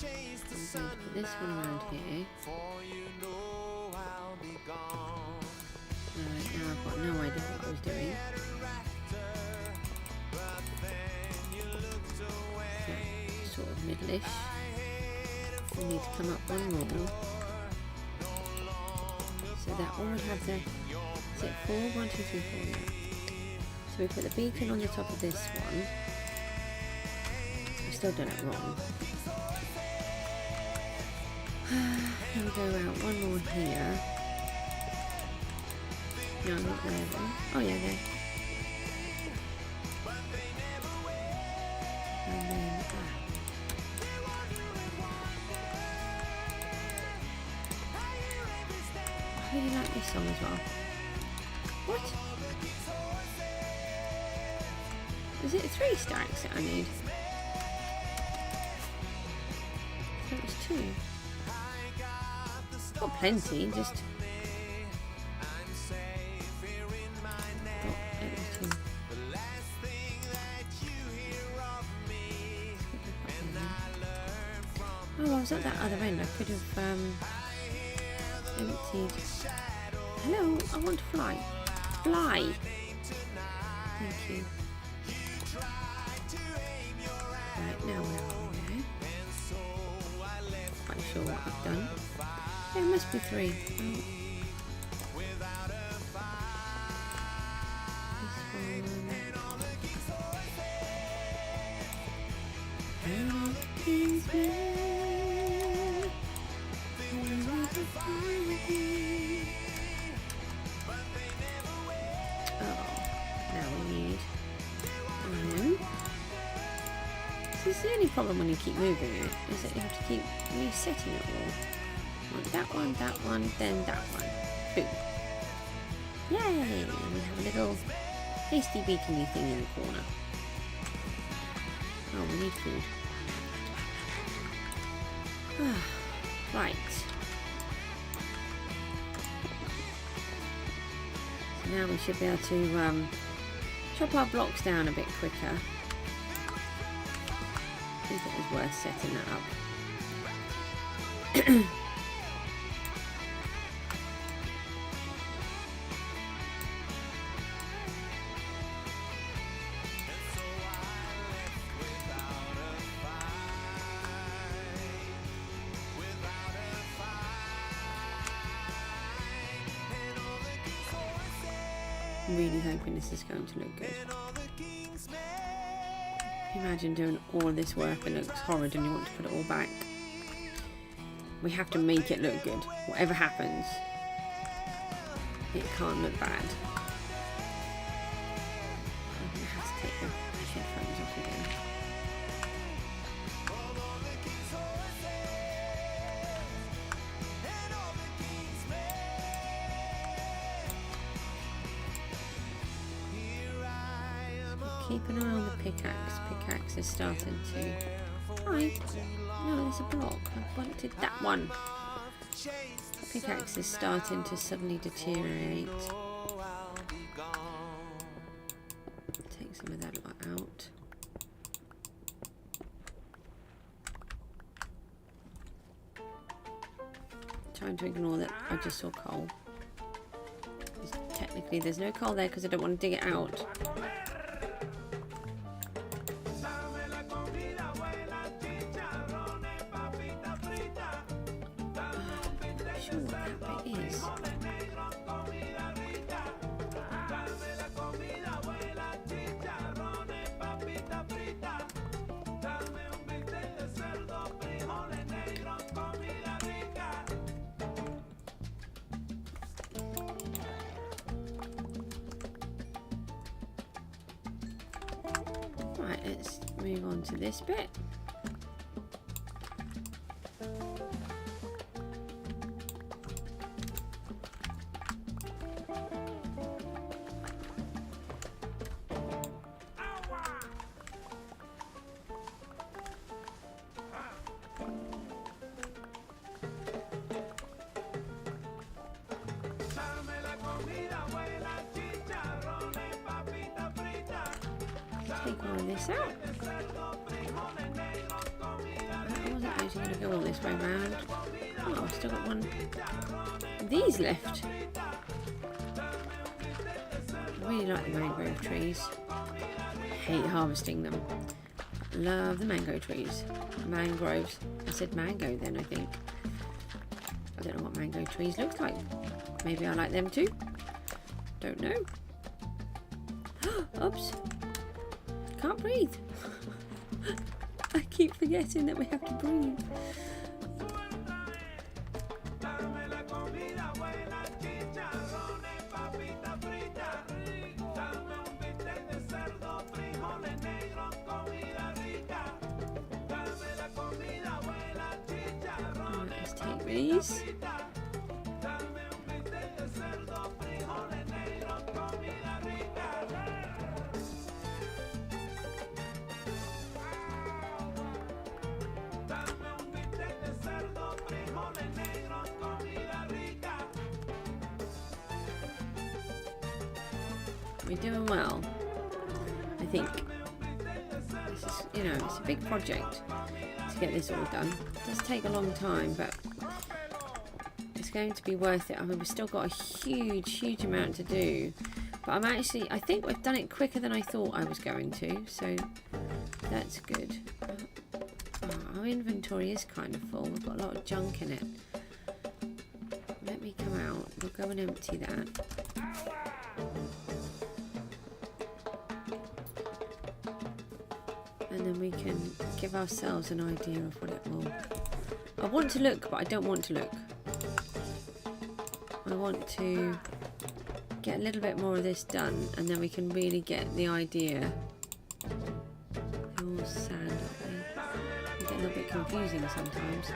I'm going to put this one around here. Now I've got no idea what I was doing. That's sort of middle-ish. We need to come up one more. So that all would have the, is it 4? 1, 2, 3, 4, yeah. So we put the beacon on the top of this one. I've still done it wrong. Then we go out one more here. No, not there then. Oh yeah, there. And then, I really like this song as well. What? Is it 3 stacks that I need? I thought it was 2. Got plenty, just... Oh, I was at that other end. I could have emptied. Hello, I want to fly. Fly. Thank you. Right, now where are we now? Quite sure what I've done. There must be 3. Oh. This is the only problem when you keep moving it, is that you have to keep resetting it all. Want that one, then that one. Boom. Yay! And we have a little hasty beacony thing in the corner. Oh, we need food. Right. So now we should be able to chop our blocks down a bit quicker. I think it was worth setting that up. I'm really hoping this is going to look good. Imagine doing all of this work and it looks horrid and you want to put it all back. We have to make it look good. Whatever happens, it can't look bad. I'm going to have to take the headphones off again. Keep an eye on the pickaxe. Pickaxe is starting to... Hi! No, there's a block. I wanted that one. Pickaxe is starting to suddenly deteriorate. Take some of that lot out. Trying to ignore that I just saw coal. Technically there's no coal there because I don't want to dig it out. Right, let's move on to this bit. Take all of this out. I wasn't actually going to go all this way round. Oh, I've still got one of these left. I really like the mangrove trees. Hate harvesting them. Love the mango trees. Mangroves. I said mango then, I think. I don't know what mango trees look like. Maybe I like them too. Don't know. Oops. Can't breathe. I keep forgetting that we have to breathe. Alright, let's take these. We're doing well, I think. This is, you know, it's a big project to get this all done. It does take a long time, but it's going to be worth it. I mean, we've still got a huge amount to do, but I think we've done it quicker than I thought I was going to, so that's good. Our inventory is kind of full. We've got a lot of junk in it. Let me come out. We'll go and empty that. And then we can give ourselves an idea of what it will. I want to look, but I don't want to look. I want to get a little bit more of this done, and then we can really get the idea. Oh, sand up there. It's getting a little bit confusing sometimes.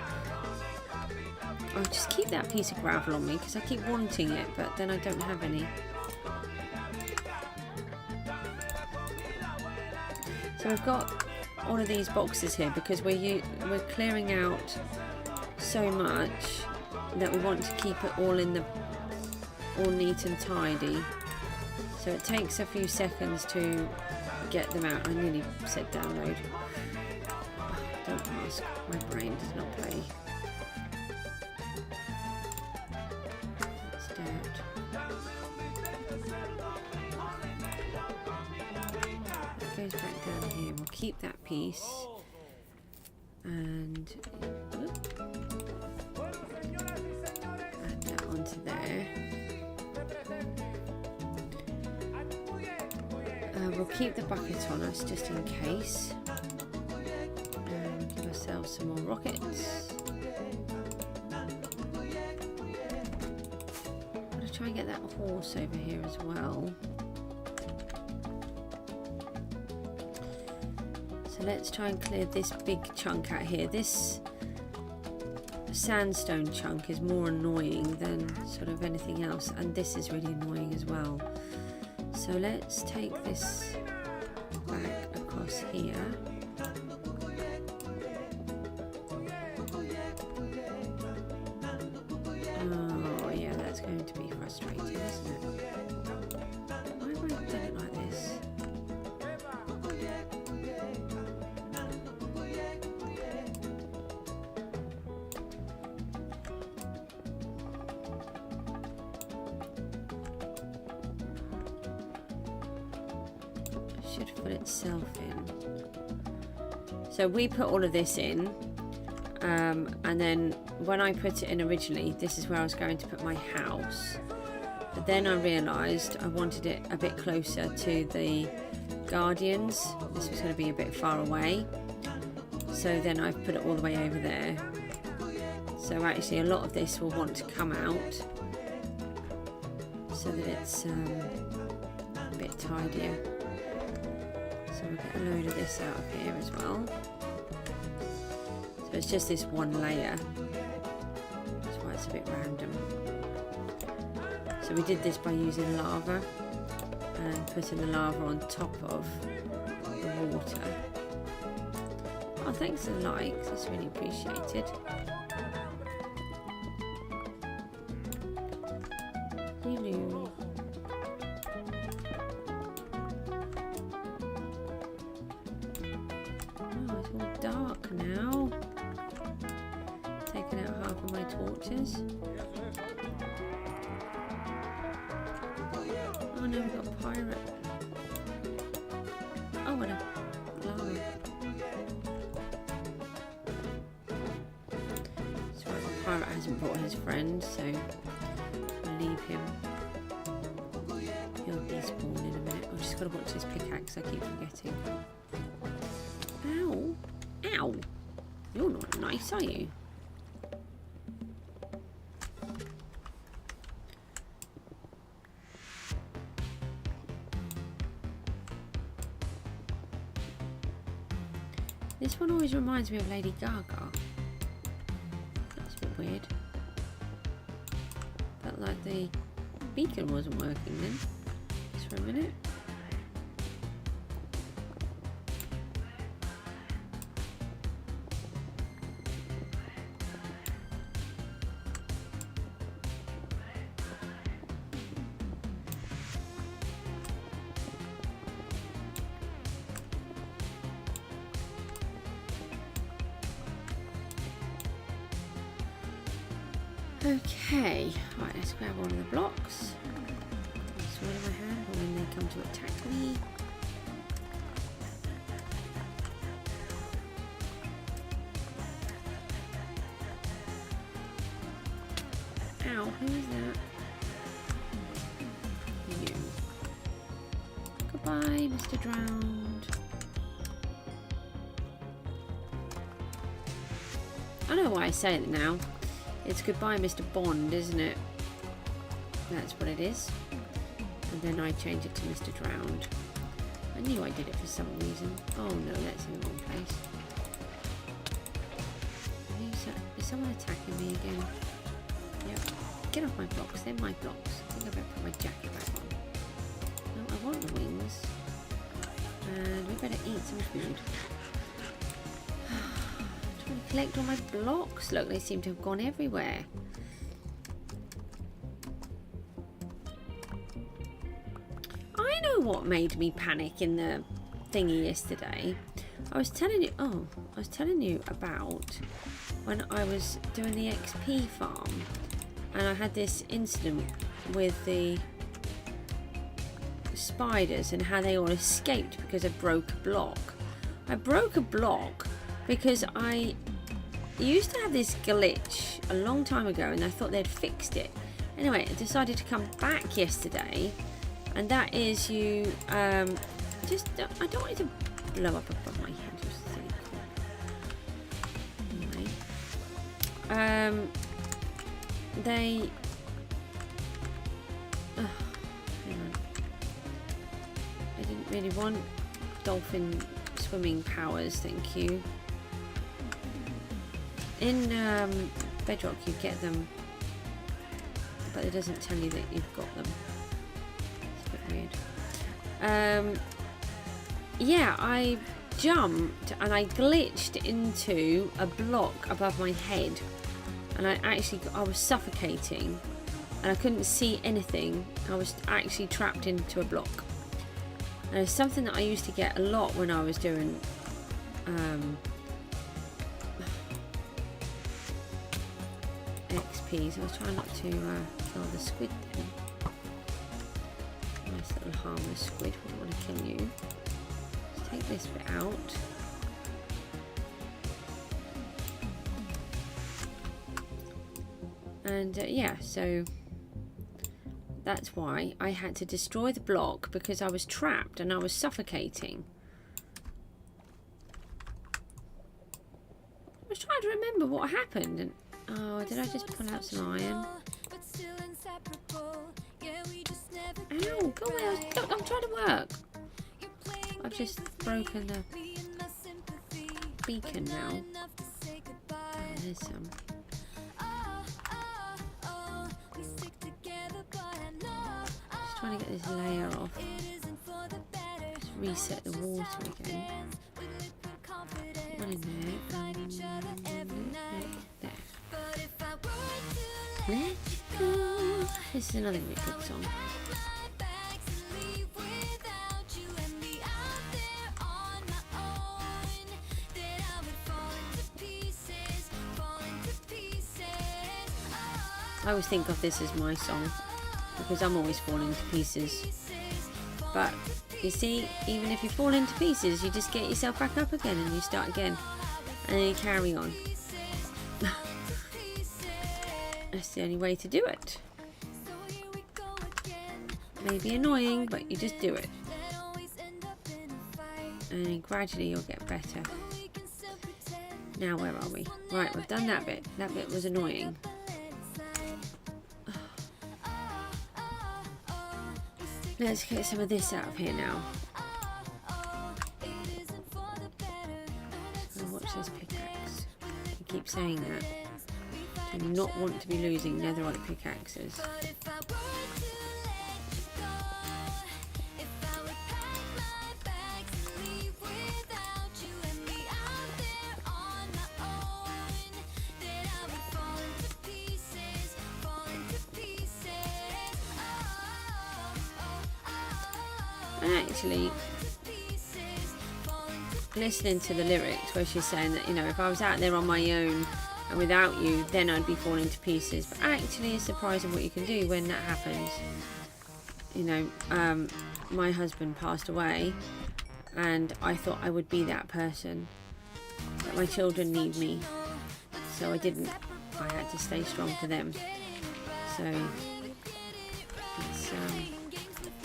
I'll just keep that piece of gravel on me because I keep wanting it, but then I don't have any. So we've got all of these boxes here because we're clearing out so much that we want to keep it all all neat and tidy. So it takes a few seconds to get them out. I nearly said download. Oh, don't ask. My brain does not play. That's dirt. Goes back down here. We'll keep that piece and add that onto there. We'll keep the bucket on us just in case, and give ourselves some more rockets. I'm going to try and get that horse over here as well. So let's try and clear this big chunk out here. This sandstone chunk is more annoying than sort of anything else, and this is really annoying as well. So let's take this back across here. Oh yeah, that's going to be frustrating, isn't it? Why have I done it like this? Should put itself in. So we put all of this in, and then when I put it in originally, this is where I was going to put my house, but then I realised I wanted it a bit closer to the Guardians. This was going to be a bit far away, so then I've put it all the way over there. So actually a lot of this will want to come out so that it's a bit tidier. So So we'll get a load of this out of here as well. So it's just this one layer. That's why it's a bit random. So we did this by using lava and putting the lava on top of the water. Oh, thanks for the likes, that's really appreciated. Hello. Oh, it's all dark now. Taking out half of my torches. Oh no, we've got a pirate. Oh, what a lava. That's right, the pirate hasn't brought his friend, so we'll leave him. He'll despawn in a minute. I've just got to watch his pickaxe, I keep forgetting. Ow! Ow! You're not nice, are you? This one always reminds me of Lady Gaga. That's a bit weird. Felt like the beacon wasn't working then. Just for a minute. Okay, right, let's grab one of the blocks. Sword in my hand for when they come to attack me. Ow, who is that? You. Goodbye, Mr. Drowned. I know why I say it now. It's goodbye, Mr. Bond, isn't it? That's what it is. And then I change it to Mr. Drowned. I knew I did it for some reason. Oh no, that's in the wrong place. Is someone attacking me again? Yep. Get off my blocks, they're my blocks. I think I better put my jacket back on. No, I want the wings. And we better eat some food. Collect all my blocks. Look, they seem to have gone everywhere. I know what made me panic in the thingy yesterday. I was telling you about when I was doing the XP farm and I had this incident with the spiders and how they all escaped because I broke a block. I broke a block because I used to have this glitch a long time ago and I thought they'd fixed it. Anyway, I decided to come back yesterday, and that is you I don't want it to blow up above my head. Just really cool. Anyway, they hang on. I didn't really want dolphin swimming powers, thank you. In Bedrock you get them, but it doesn't tell you that you've got them. It's a bit weird. Yeah, I jumped and I glitched into a block above my head, and I was suffocating and I couldn't see anything. I was actually trapped into a block. And it's something that I used to get a lot when I was doing XP, so I was trying not to kill the squid then. Nice little harmless squid, wouldn't want to kill you. Let's take this bit out. And yeah, so that's why I had to destroy the block, because I was trapped and I was suffocating. I was trying to remember what happened, and oh, did I just pull out some iron? Ow, go away, I'm trying to work. I I've just broken the beacon now. Oh, there's some. Just trying to get this layer off. Just reset the water again. One in there. There. Let's go. This is another really good song. I always think of this as my song because I'm always falling to pieces. But you see, even if you fall into pieces, you just get yourself back up again and you start again. And then you carry on. That's the only way to do it. Maybe annoying, but you just do it. And then gradually you'll get better. Now where are we? Right, we've done that bit. That bit was annoying. Let's get some of this out of here now. Oh, watch this pickaxe. I keep saying that. I do not want to be losing netherite pickaxes. Actually, listening to the lyrics where she's saying that, you know, if I was out there on my own and without you, then I'd be falling to pieces. But actually, it's surprising what you can do when that happens. You know, my husband passed away and I thought I would be that person. But my children need me, so I didn't. I had to stay strong for them. So it's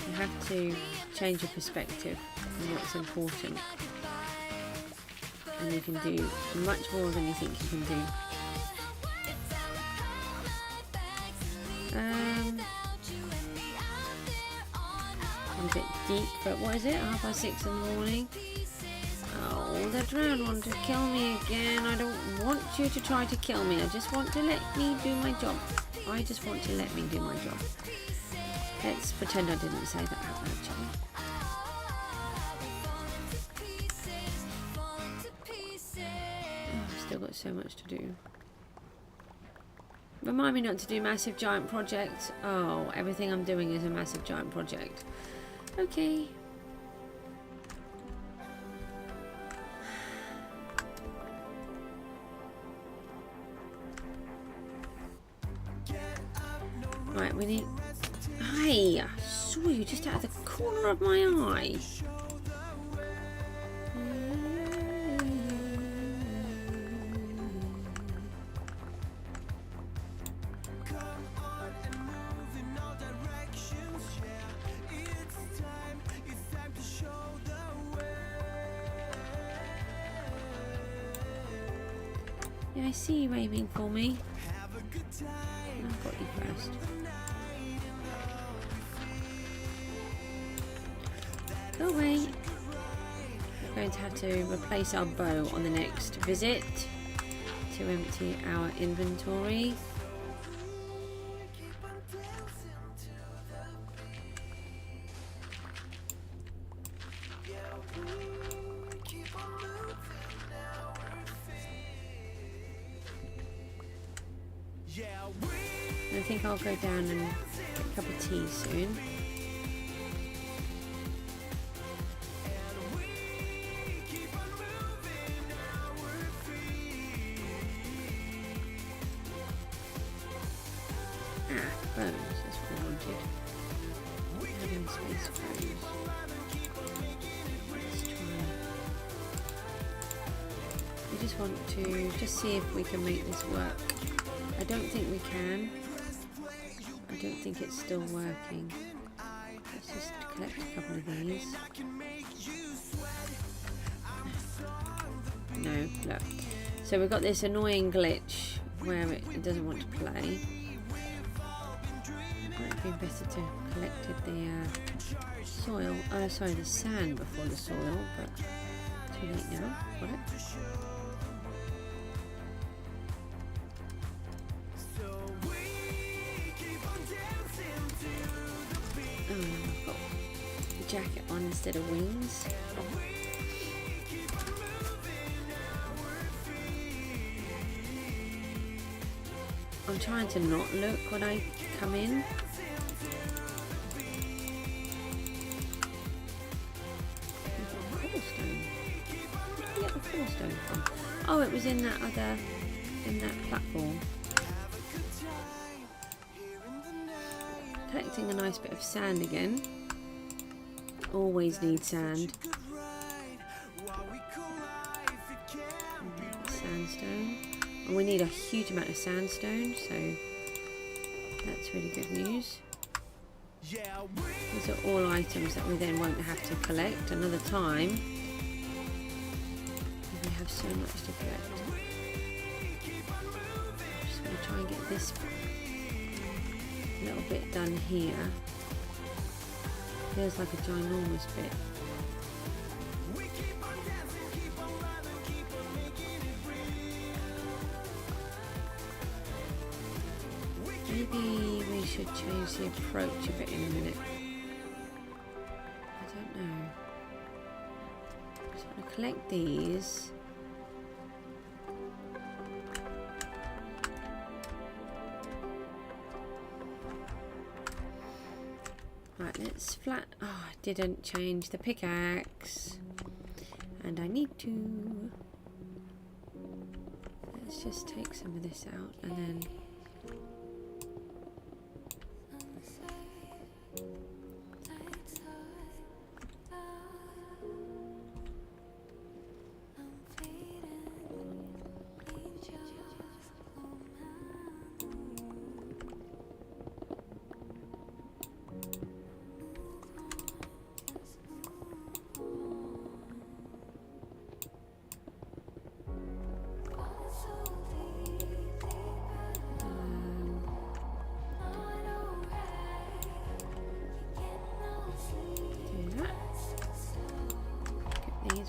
you have to change your perspective on what's important, and you can do much more than you think you can do. I'm a bit deep, but what is it? 6:30 in the morning. Oh, the drowned want to kill me again. I don't want you to try to kill me. I just want to let me do my job. I just want to let me do my job. Let's pretend I didn't say that out loud, shall we? I've still got so much to do. Remind me not to do massive giant projects. Oh, everything I'm doing is a massive giant project. Okay. Right, we need... Hey, I saw you just out of the corner of my eye. Yeah, I see you waving for me. I've got you first. Go away. We're going to have to replace our bow on the next visit to empty our inventory. I think I'll go down and get a cup of tea soon. Bones, that's what I wanted. Having space bones. Let's try. We just want to see if we can make this work. I don't think we can. I don't think it's still working. Let's just collect a couple of these. No, look. So we've got this annoying glitch where it doesn't want to play. been better to have collected the soil, sorry, the sand before the soil, but too late now. Got it. Oh, I've got the jacket on instead of wings. I'm trying to not look when I come in. Cobblestone. Where did I get the cobblestone from? Oh, it was in that platform. Collecting a nice bit of sand again. Always need sand. Sandstone. And we need a huge amount of sandstone, so that's really good news. These are all items that we then won't have to collect another time. We have so much to collect. I'm just going to try and get this little bit done here. Feels like a ginormous bit. Maybe we should change the approach a bit in a minute. I don't know. Just want to collect these. Right, let's flat. Oh, I didn't change the pickaxe. And I need to. Let's just take some of this out and then.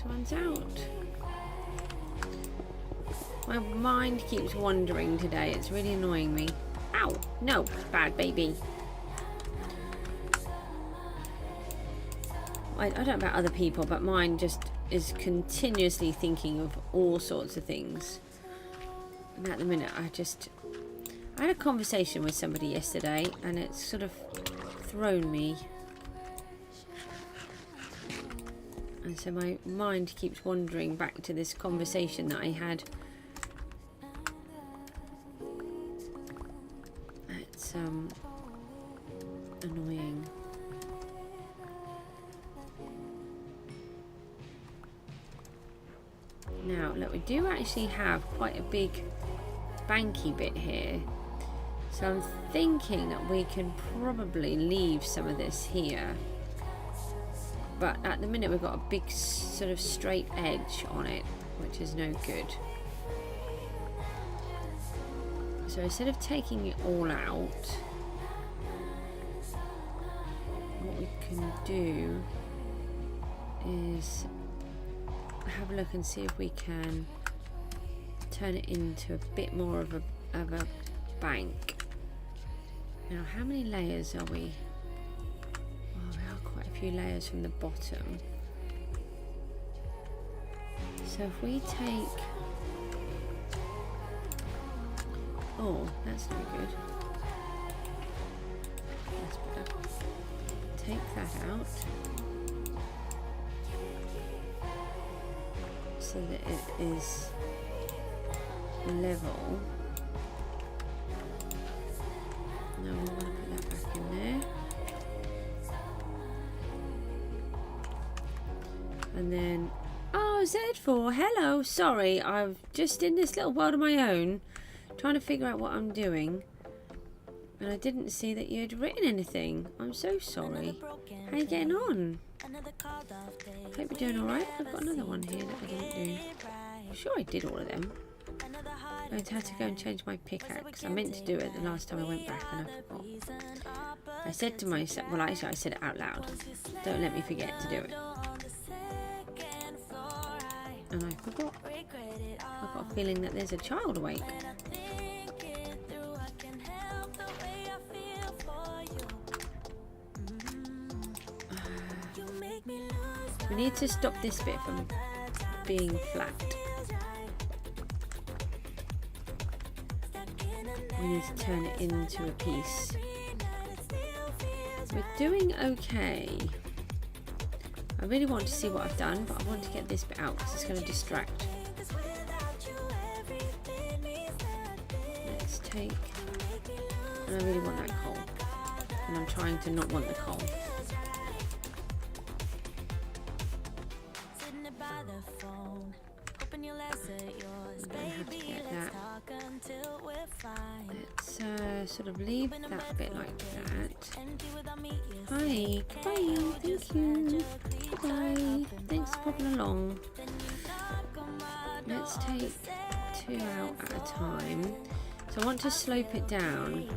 Ones out. My mind keeps wandering today. It's really annoying me. Ow! No, bad baby. I don't know about other people, but mine just is continuously thinking of all sorts of things. And at the minute, I had a conversation with somebody yesterday, and it's sort of thrown me. And so my mind keeps wandering back to this conversation that I had. It's annoying. Now, look, we do actually have quite a big banky bit here. So I'm thinking that we can probably leave some of this here. But at the minute we've got a big sort of straight edge on it, which is no good. So instead of taking it all out, what we can do is have a look and see if we can turn it into a bit more of a bank. Now, how many layers are we? Few layers from the bottom. So if we take, oh, that's no good. That's better. Take that out so that it is level. Now we want to put that back in there. And then, oh, Z4, hello, sorry, I'm just in this little world of my own, trying to figure out what I'm doing, and I didn't see that you had written anything. I'm so sorry. How are you getting on? Hope you're doing alright. I've got another one here that I didn't do. I'm sure I did all of them. I'm going to have to go and change my pickaxe. I meant to do it the last time I went back and I forgot. I said to myself, well actually I said it out loud, don't let me forget to do it. And I forgot. I've got a feeling that there's a child awake. We need to stop this bit from being flat. We need to turn it into a piece. We're doing okay. I really want to see what I've done, but I want to get this bit out because it's going to distract. Let's take, and I really want that coal, and I'm trying to not want the coal. Let's sort of leave that bit like that. Hi, goodbye, thank you, goodbye, thanks for popping along. Let's take 2 out at a time. So I want to slope it down.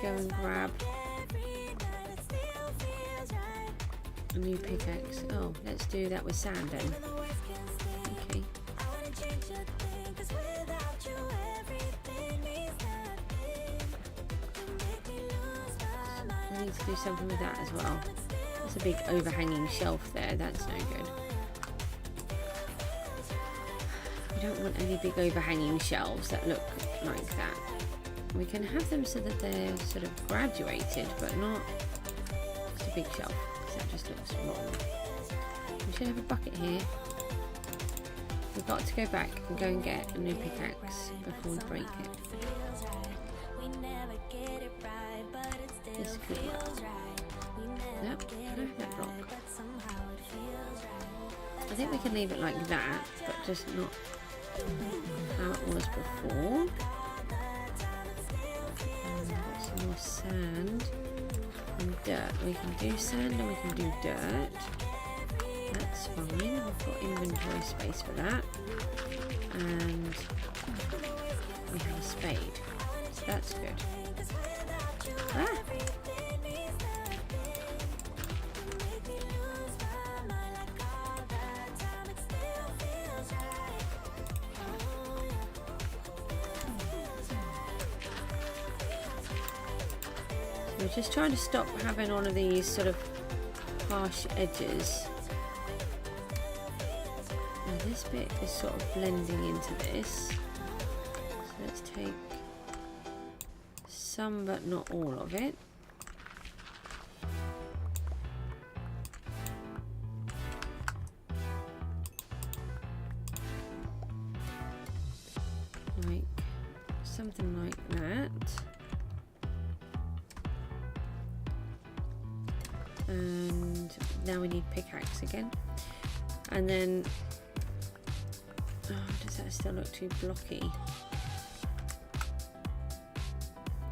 Go and grab a new pickaxe. Oh, let's do that with sand then. Okay. I need to do something with that as well. There's a big overhanging shelf there. That's no good. We don't want any big overhanging shelves that look like that. We can have them so that they're sort of graduated, but not just a big shelf, because that just looks wrong. We should have a bucket here. We've got to go back and go and get a new pickaxe before we break it. This could work. Nope, can I have that block? I think we can leave it like that, but just not how it was before. More sand and dirt. We can do sand and we can do dirt. That's fine. We've got inventory space for that. And we have a spade. So that's good. Ah! We're just trying to stop having one of these sort of harsh edges. Now this bit is sort of blending into this. So let's take some but not all of it. Like something like that. And now we need pickaxe again, and then does that still look too blocky?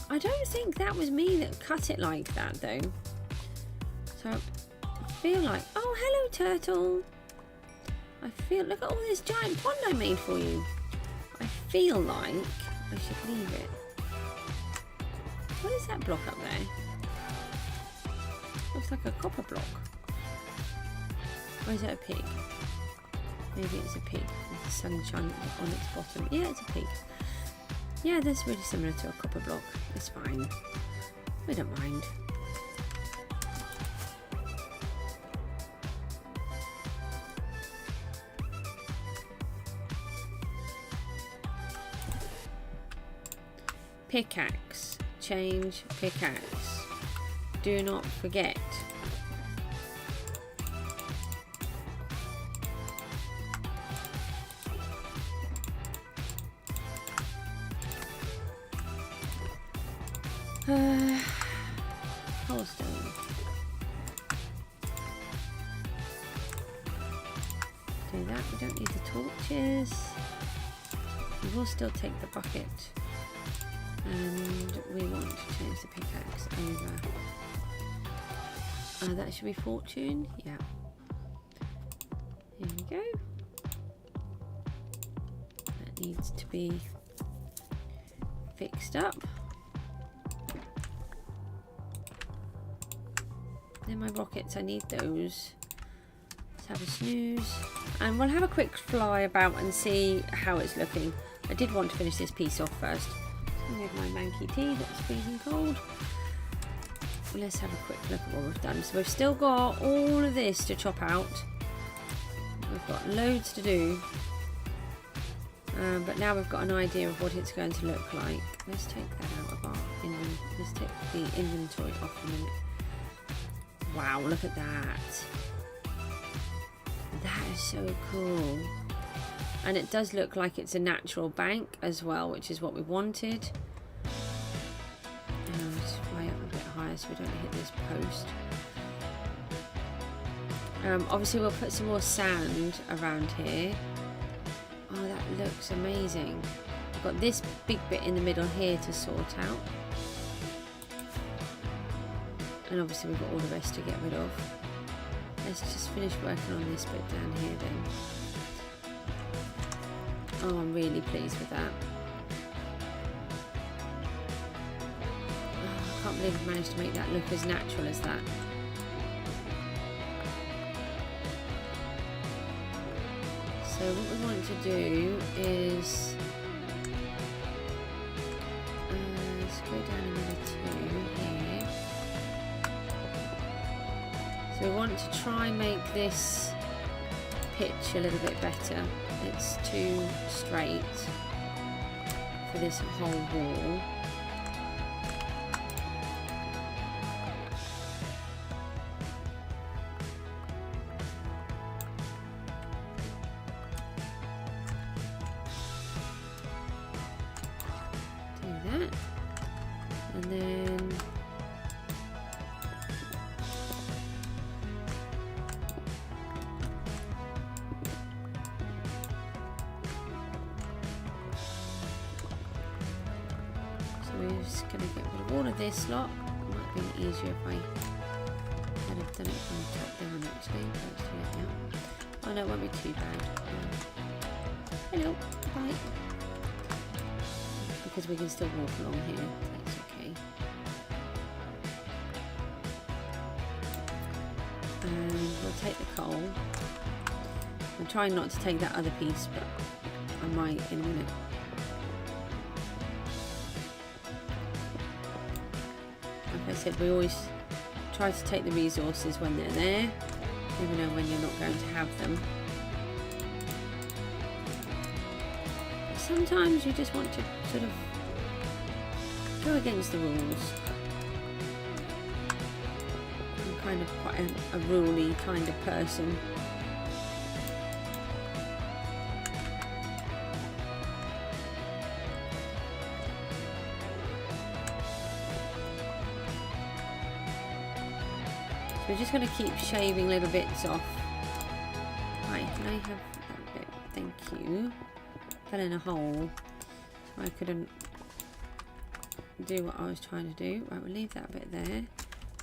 I don't think that was me that cut it like that though, so I feel like, oh hello turtle, I feel, look at all this giant pond I made for you. I feel like I should leave it. What is that block up there? Looks like a copper block. Or is it a pig? Maybe it's a pig with the sunshine on its bottom. Yeah, it's a pig. Yeah, that's really similar to a copper block. It's fine. We don't mind. Pickaxe. Change pickaxe. Do not forget. Cobblestone. Do that. We don't need the torches. We will still take the bucket And we want to change the pickaxe over. That should be fortune. Yeah. Here we go. That needs to be fixed up. Then my rockets, I need those. Let's have a snooze. And we'll have a quick fly about and see how it's looking. I did want to finish this piece off first. With my manky tea that's freezing cold. Let's have a quick look at what we've done. So we've still got all of this to chop out. We've got loads to do. But now we've got an idea of what it's going to look like. Let's take that out of our inventory. Let's take the inventory off a minute. Wow, look at that. That is so cool. And it does look like it's a natural bank as well, which is what we wanted. Let's fly up a bit higher so we don't hit this post. Obviously we'll put some more sand around here. Oh, that looks amazing. We've got this big bit in the middle here to sort out. And obviously we've got all the rest to get rid of. Let's just finish working on this bit down here then. Oh, I'm really pleased with that. Oh, I can't believe I've managed to make that look as natural as that. So what we want to do is let's go down another 2 here. So we want to try and make this pitch a little bit better. It's too straight for this whole wall. Do that. And then we're just going to get rid of all of this lot. It might be easier if I had have done it from the top down actually. But it's too late now. Oh no, it won't be too bad. Hello, bye. Because we can still walk along here. That's okay. And we'll take the coal. I'm trying not to take that other piece, but I might in a minute. Like I said, we always try to take the resources when they're there, even though when you're not going to have them. But sometimes you just want to sort of go against the rules. I'm kind of quite a rule-y kind of person. We're just going to keep shaving little bits off. Right, can I have that bit? Thank you. Fell in a hole, so I couldn't do what I was trying to do. Right, we'll leave that bit there.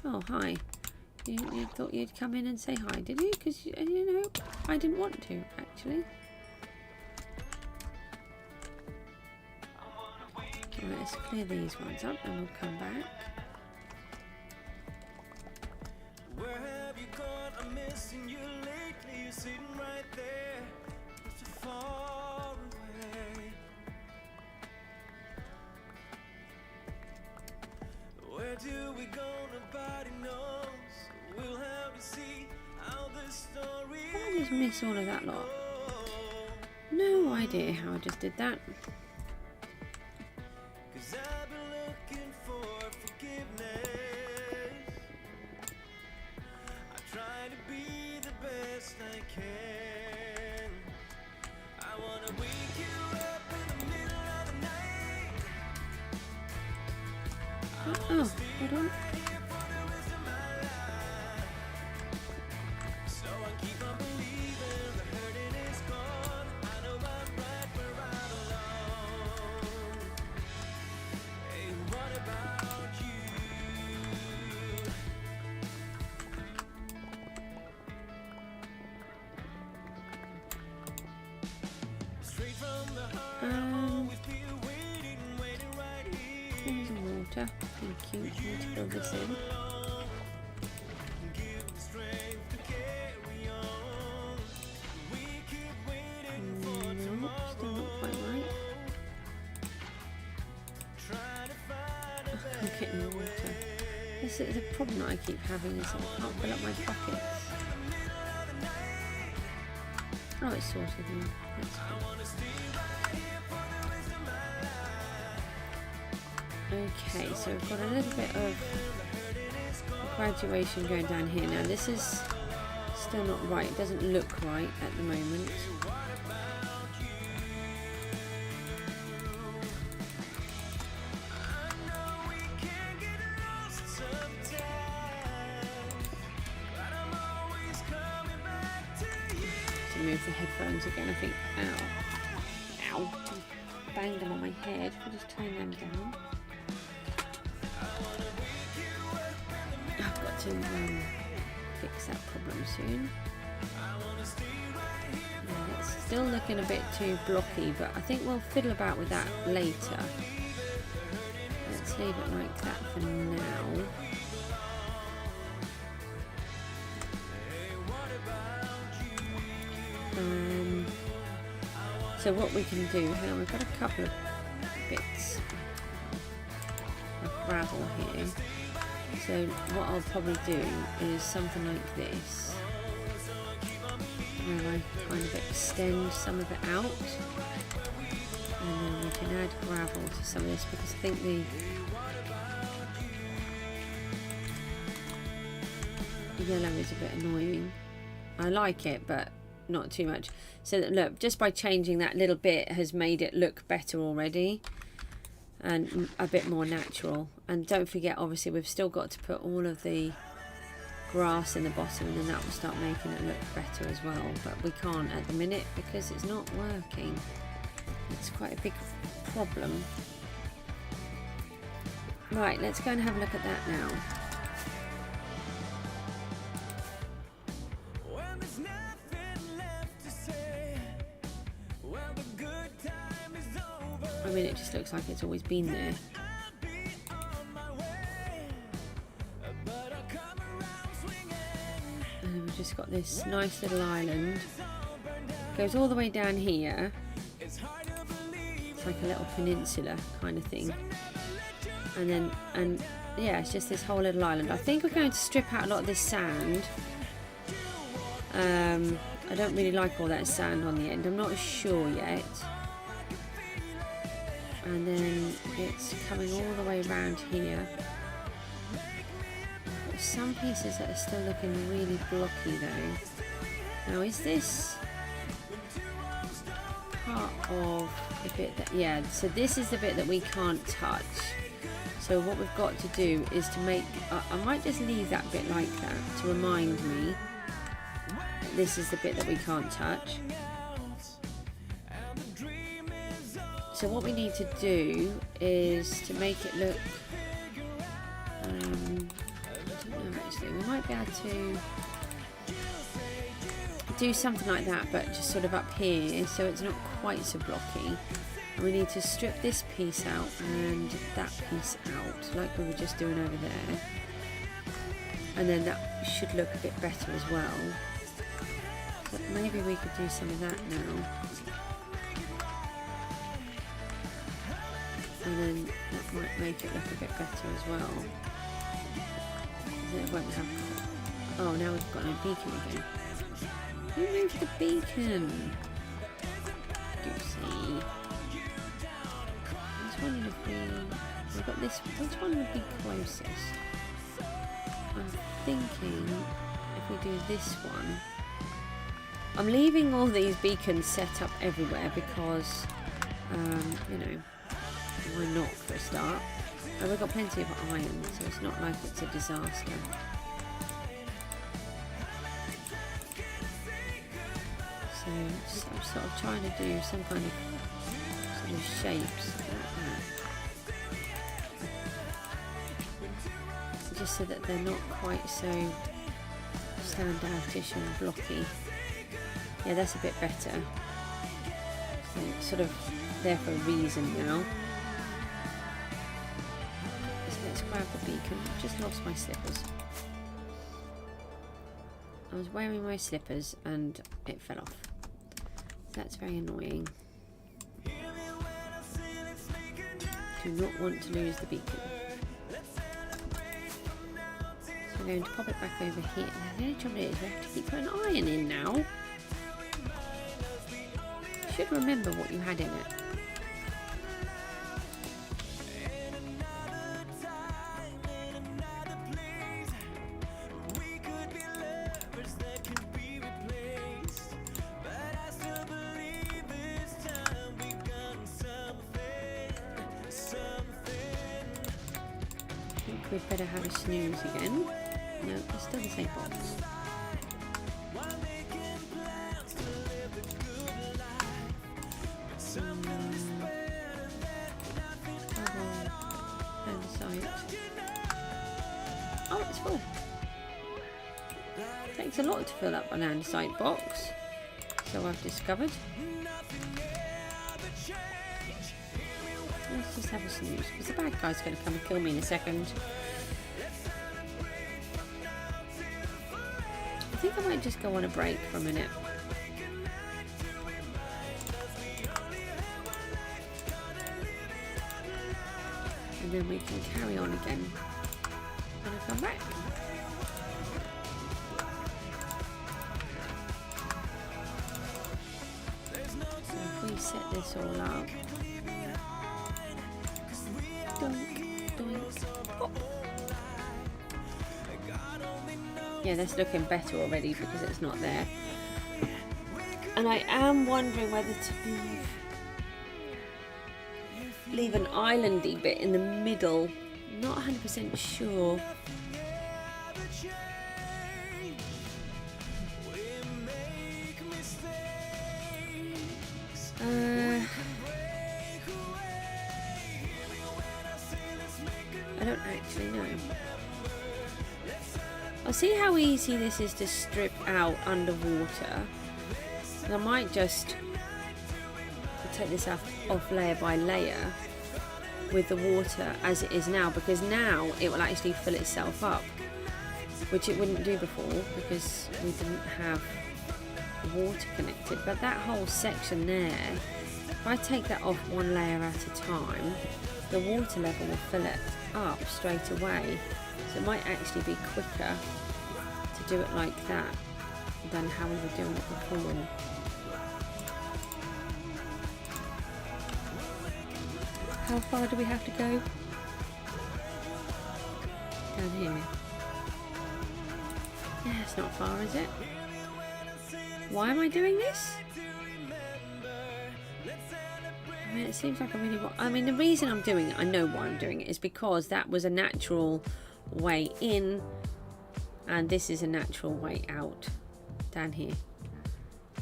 Oh, hi. You thought you'd come in and say hi, did you? Because, you know, I didn't want to, actually. Right, let's clear these ones up and we'll come back. Where have you gone? I'm missing you lately. You're sitting right there, but so far away. Where do we go? Nobody knows. We'll have to see how this story I just miss all of that lot. No idea how I just did that. 'Cause I've been looking for forgiveness. Try to be the best I can. I wanna wake you up in the middle of the night. Oh, hold on. Here for the rest of my life. So I keep on believing the hurting is gone. I know I'm right where I belong. water. Thank you. I need to fill this in. No, still not quite right. I'm getting the water. This is the problem that I keep having, is that I can't fill up my buckets. Oh, it's sorted now. That's good. Okay, so we've got a little bit of graduation going down here. Now this is still not right. It doesn't look right at the moment. Move the headphones again, I think. Ow. Ow. Banged them on my head. I'll just turn them down. I've got to fix that problem soon. Yeah, it's still looking a bit too blocky, but I think we'll fiddle about with that later. Let's leave it like that for now. So what we can do, hang on, we've got a couple of bits of gravel here. So what I'll probably do is something like this, where I kind of extend some of it out, and then we can add gravel to some of this, because I think the yellow is a bit annoying. I like it, but not too much. So that, look, just by changing that little bit has made it look better already and a bit more natural. And don't forget, obviously we've still got to put all of the grass in the bottom, and then that will start making it look better as well, but we can't at the minute because it's not working. It's quite a big problem. Right, let's go and have a look at that now. I mean, it just looks like it's always been there. And we've just got this nice little island. Goes all the way down here. It's like a little peninsula kind of thing. And then, yeah, it's just this whole little island. I think we're going to strip out a lot of this sand. I don't really like all that sand on the end. I'm not sure yet. And then it's coming all the way around here. There's some pieces that are still looking really blocky though. Now is this part of the bit that, yeah, so this is the bit that we can't touch. So what we've got to do is to make, I might just leave that bit like that to remind me that this is the bit that we can't touch. So what we need to do is to make it look, I don't know actually, we might be able to do something like that, but just sort of up here so it's not quite so blocky. And we need to strip this piece out and that piece out like we were just doing over there. And then that should look a bit better as well. But maybe we could do some of that now. And then that might make it look a bit better as well. It won't have. Oh, now we've got no beacon again. Who moved the beacon? Goosey. I was wondering if we've got this. Which one would be closest? I'm thinking if we do this one. I'm leaving all these beacons set up everywhere because, you know, why not for a start? And we've got plenty of iron, so it's not like it's a disaster. So I'm sort of trying to do some kind of sort of shapes like that. Just so that they're not quite so standoutish and blocky. Yeah, that's a bit better. So it's sort of there for a reason now. beacon. Just lost my slippers. I was wearing my slippers and it fell off. So that's very annoying. Do not want to lose the beacon. So we're going to pop it back over here. The only trouble is we have to keep putting iron in now. You should remember what you had in it. We'd better have a snooze again. No, it's still the same box. Oh, it's full. Takes a lot to fill up an andesite box, so I've discovered. Let's just have a snooze, because the bad guy's going to come and kill me in a second. I think I might just go on a break for a minute. And then we can carry on again when I come back. So if we set this all up. Doink, doink, pop. Yeah, that's looking better already because it's not there. And I am wondering whether to leave an islandy bit in the middle. Not 100% sure. I don't actually know. I'll see how easy this is to strip out underwater. And I might just take this off layer by layer with the water as it is now, because now it will actually fill itself up, which it wouldn't do before because we didn't have water connected. But that whole section there, if I take that off one layer at a time, the water level will fill it up straight away. So it might actually be quicker to do it like that than how we were doing it before. How far do we have to go? Down here. Yeah, it's not far, is it? Why am I doing this? I mean, it seems like I really want... I mean, the reason I'm doing it, I know why I'm doing it, is because that was a natural way in, and this is a natural way out down here.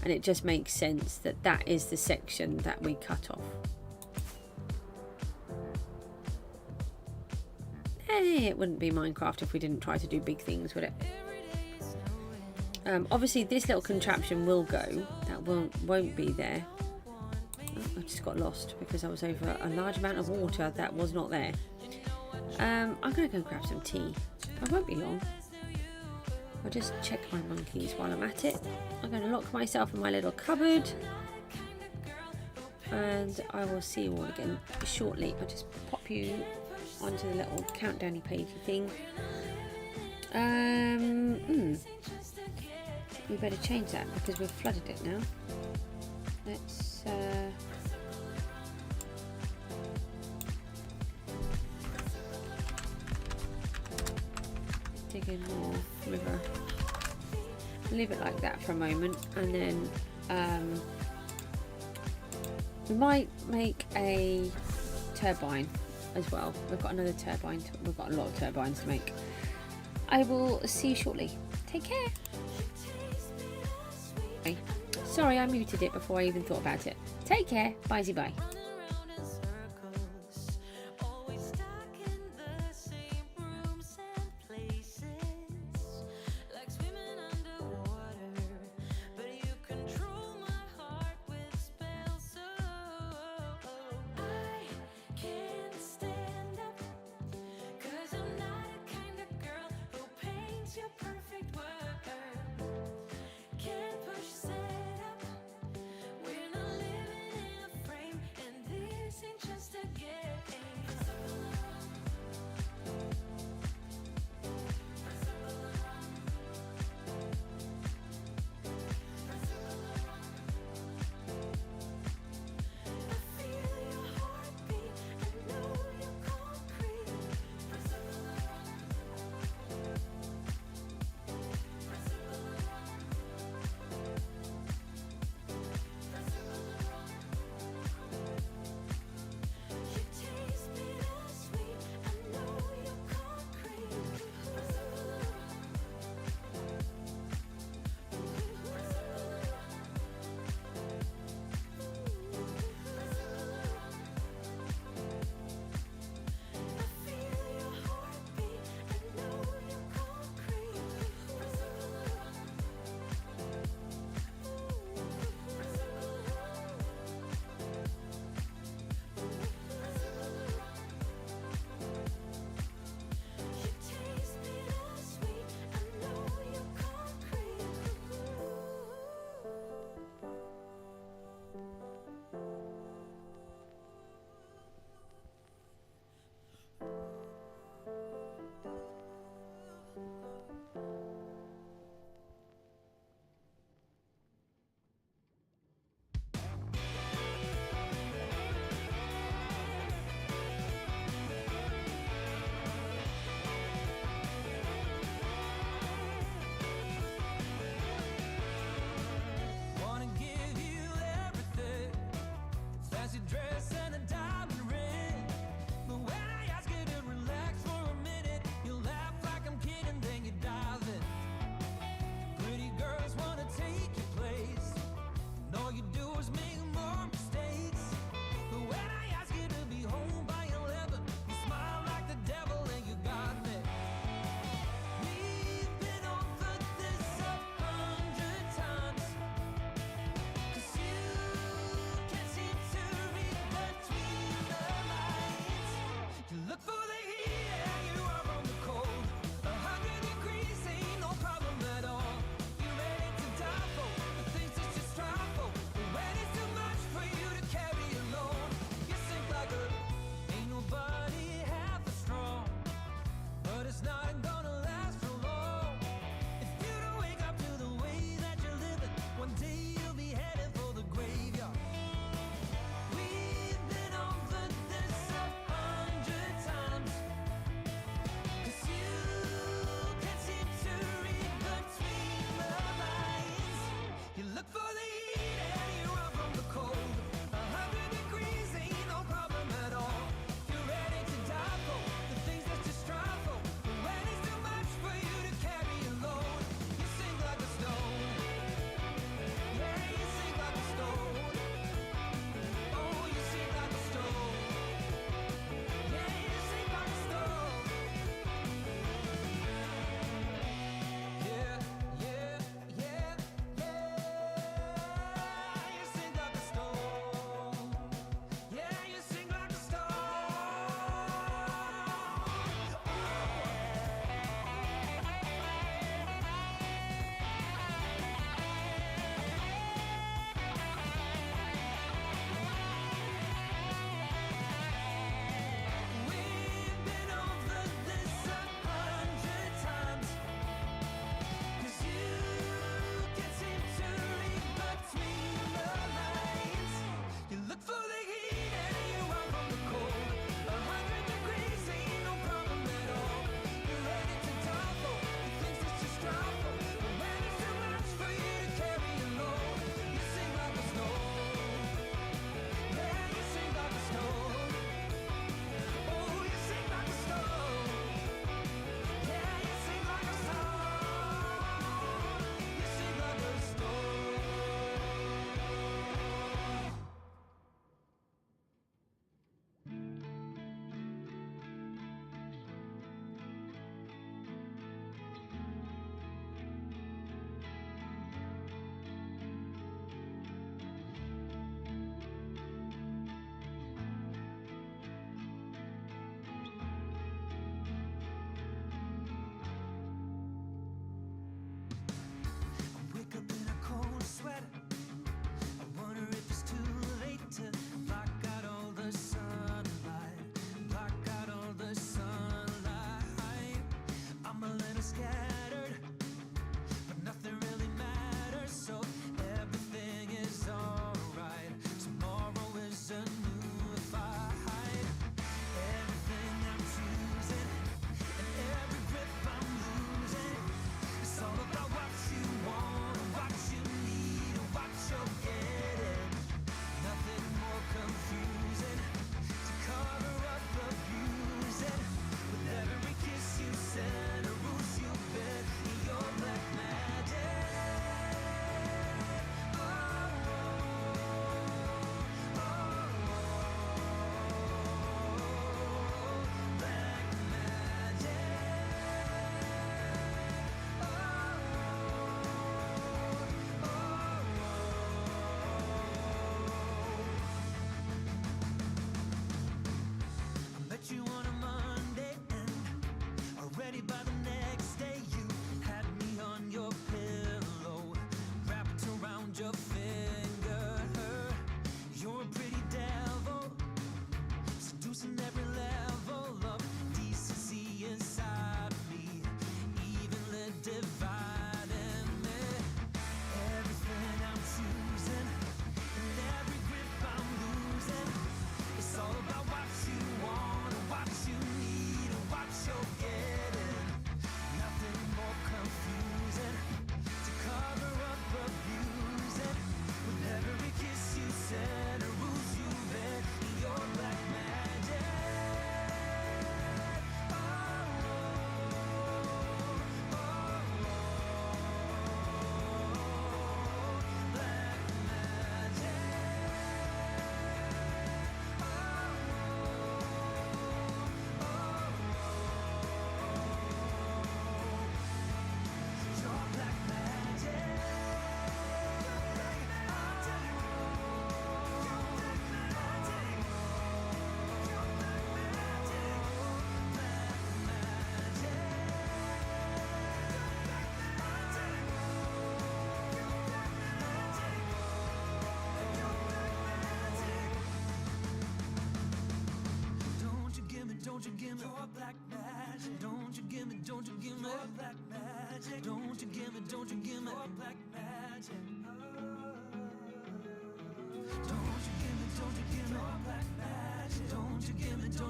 And it just makes sense that that is the section that we cut off. It wouldn't be Minecraft if we didn't try to do big things, would it? Obviously this little contraption will go. That won't be there. Oh, I just got lost because I was over a large amount of water that was not there. I'm going to go grab some tea. I won't be long. I'll just check my monkeys while I'm at it. I'm going to lock myself in my little cupboard. And I will see you all again shortly. I'll just pop you onto the little countdowny pagey thing. We better change that because we've flooded it now. Let's dig in more river. Leave it like that for a moment, and then we might make a turbine as well. We've got another turbine. We've got a lot of turbines to make. I will see you shortly. Take care. Sorry, I muted it before I even thought about it. Take care. Bye-bye. I can't stand up 'cause I'm not give me your black magic. Don't you give me your black magic. Don't you give me your black magic. Don't you give me your black magic. Don't you give me your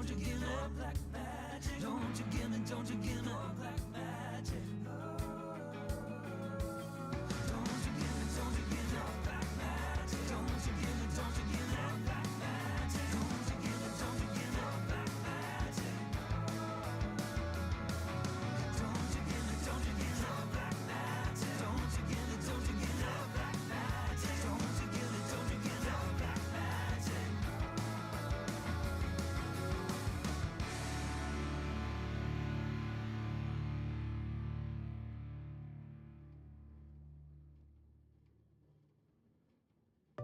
black magic. Don't you give me your black magic. Don't you give me your black magic. Don't you give me your black magic. Don't you give me your black magic. Don't you give me your black magic. Don't you give me your black magic. Don't you give me your black magic. Don't you give me your black magic.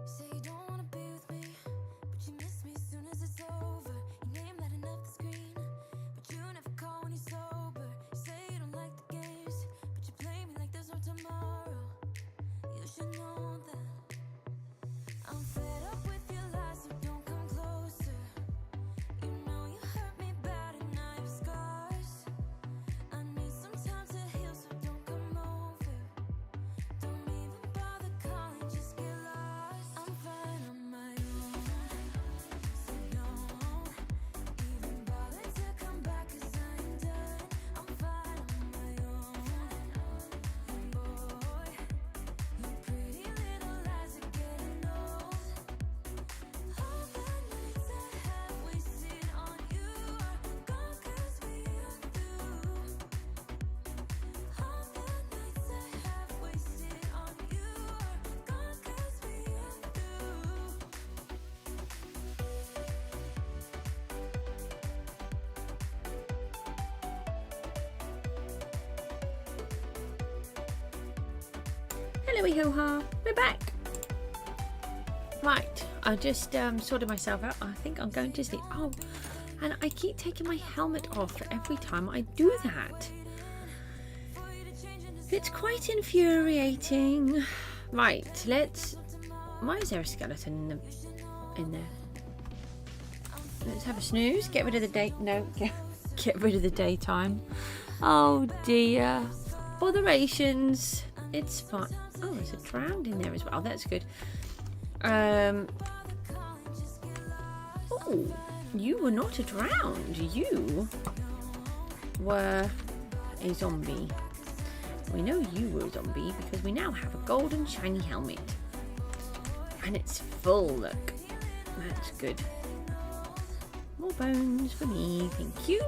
Say you don't wanna be with me, but you miss me as soon as it's over. Your name lighting up the screen, but you never call when you're sober. You say you don't like the games, but you play me like there's no tomorrow. You should know that I'm fed up with your lies, so don't come closer. You know you hurt me bad and I have scars. I need some time to heal, so don't come over. Don't even bother calling, just get lost. I'm fine on my own, so don't even bother to come back, 'cause I ain't done. I'm fine on my own, and boy, your pretty little lies are getting old. All the nights I have wasted on you are gone, 'cause we are through. All the nights I have wasted on you are gone, 'cause we are through. Hello, hoo-ha, we're back. Right, I just sorted myself out. I think I'm going to sleep. Oh, and I keep taking my helmet off every time I do that. It's quite infuriating. Right, let's... Why is there a skeleton in there? Let's have a snooze. Get rid of the day... No, get rid of the daytime. Oh dear. Botherations. It's fine. Oh, there's a drowned in there as well. That's good. Oh, you were not a drowned. You were a zombie. We know you were a zombie because we now have a golden shiny helmet. And it's full, look. That's good. More bones for me, thank you.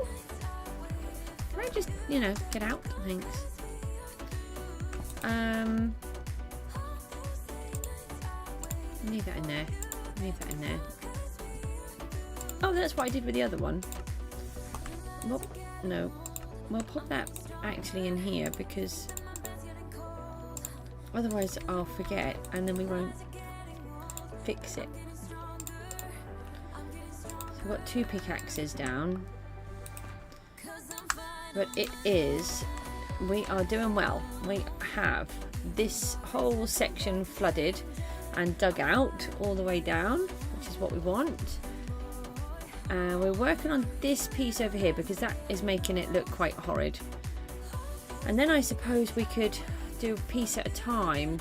Can I just, you know, get out? Thanks. Leave that in there. Leave that in there. Oh, that's what I did with the other one. Well, no. We'll pop that actually in here because otherwise I'll forget and then we won't fix it. So I've got 2 pickaxes down. But it is... We are doing well. We have this whole section flooded and dug out all the way down, which is what we want. We're working on this piece over here because that is making it look quite horrid. And then I suppose we could do a piece at a time,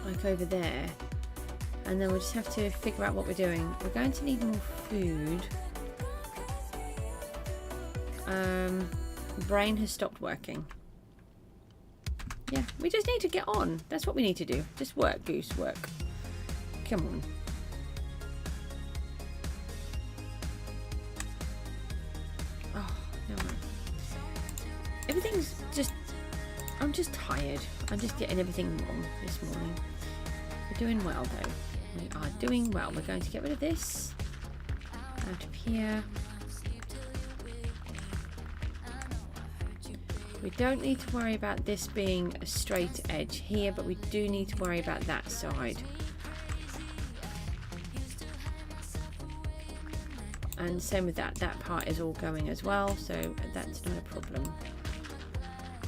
like over there. And then we'll just have to figure out what we're doing. We're going to need more food. Brain has stopped working. Yeah, we just need to get on. That's what we need to do. Just work, Goose, work. Come on. Oh, no. Everything's just... I'm just tired. I'm just getting everything wrong this morning. We're doing well, though. We are doing well. We're going to get rid of this. Out of here. We don't need to worry about this being a straight edge here, but we do need to worry about that side. And same with that part is all going as well, so that's not a problem.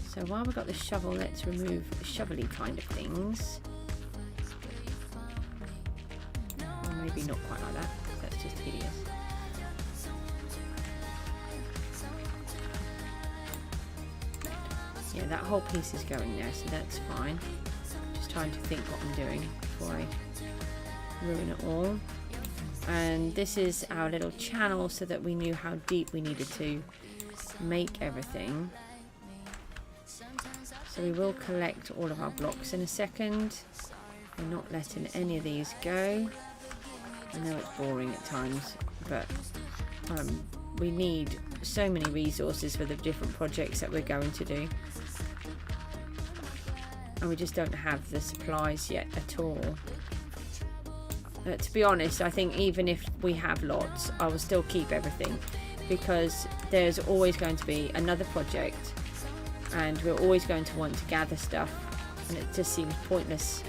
So while we've got the shovel, let's remove shovelly kind of things. Or maybe not quite like that, that's just hideous. Yeah, that whole piece is going there, so that's fine. Just trying to think what I'm doing before I ruin it all. And this is our little channel so that we knew how deep we needed to make everything. So we will collect all of our blocks in a second. We're not letting any of these go. I know it's boring at times, but we need so many resources for the different projects that we're going to do. And we just don't have the supplies yet at all. To be honest, I think even if we have lots, I will still keep everything, because there's always going to be another project and we're always going to want to gather stuff, and it just seems pointless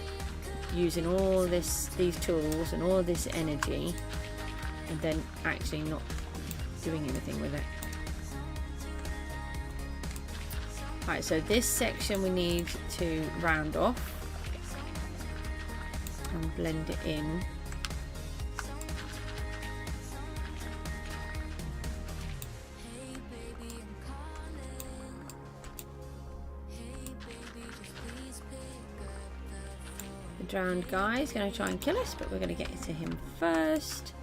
using all these tools and all this energy and then actually not doing anything with it. Right, so this section we need to round off and blend it in. The drowned guy is going to try and kill us, but we're going to get to him first.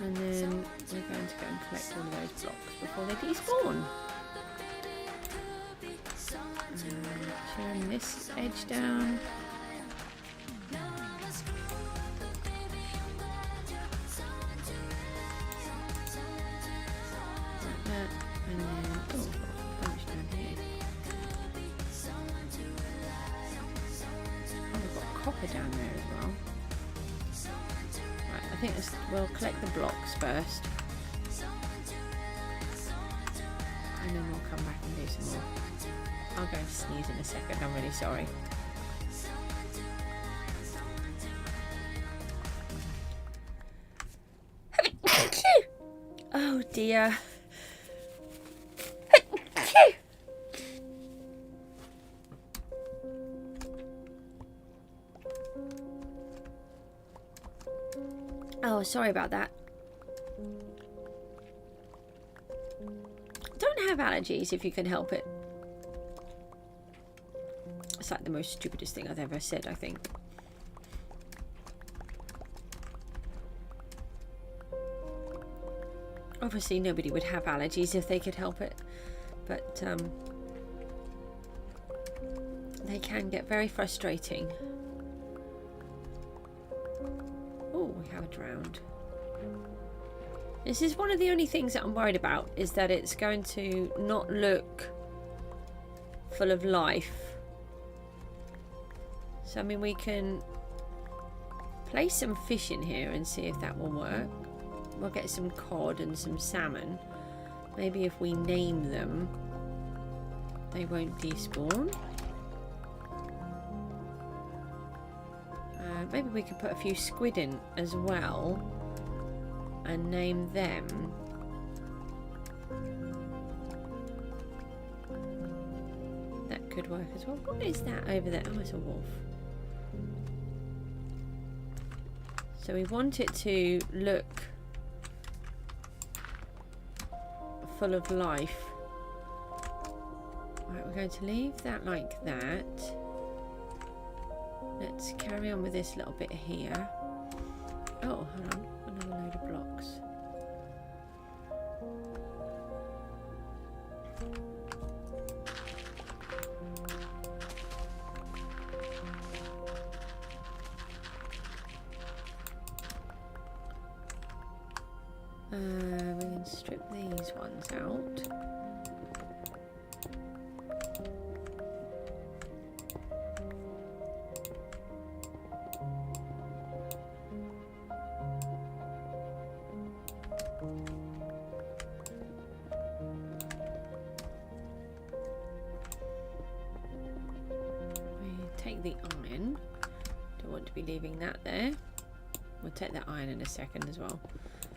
And then we're going to go and collect all of those blocks before they despawn. Turn this edge down. Like that. And then, oh, a bunch down here. Oh, we've got copper down there as well. I think we'll collect the blocks first, and then we'll come back and do some more. I'll go and sneeze in a second, I'm really sorry. Oh dear. Oh, sorry about that. Don't have allergies if you can help it. It's like the most stupidest thing I've ever said, I think. Obviously nobody would have allergies if they could help it, but they can get very frustrating. Oh, we have a drowned. This is one of the only things that I'm worried about, is that it's going to not look full of life. So I mean, we can place some fish in here and see if that will work. We'll get some cod and some salmon. Maybe if we name them, they won't despawn. Maybe we could put a few squid in as well and name them. That could work as well. What is that over there? Oh, it's a wolf. So we want it to look full of life. Right, we're going to leave that like that. Let's carry on with this little bit here. Oh, hold on. Another load of blocks. We can strip these ones out. The iron, don't want to be leaving that there. We'll take that iron in a second as well.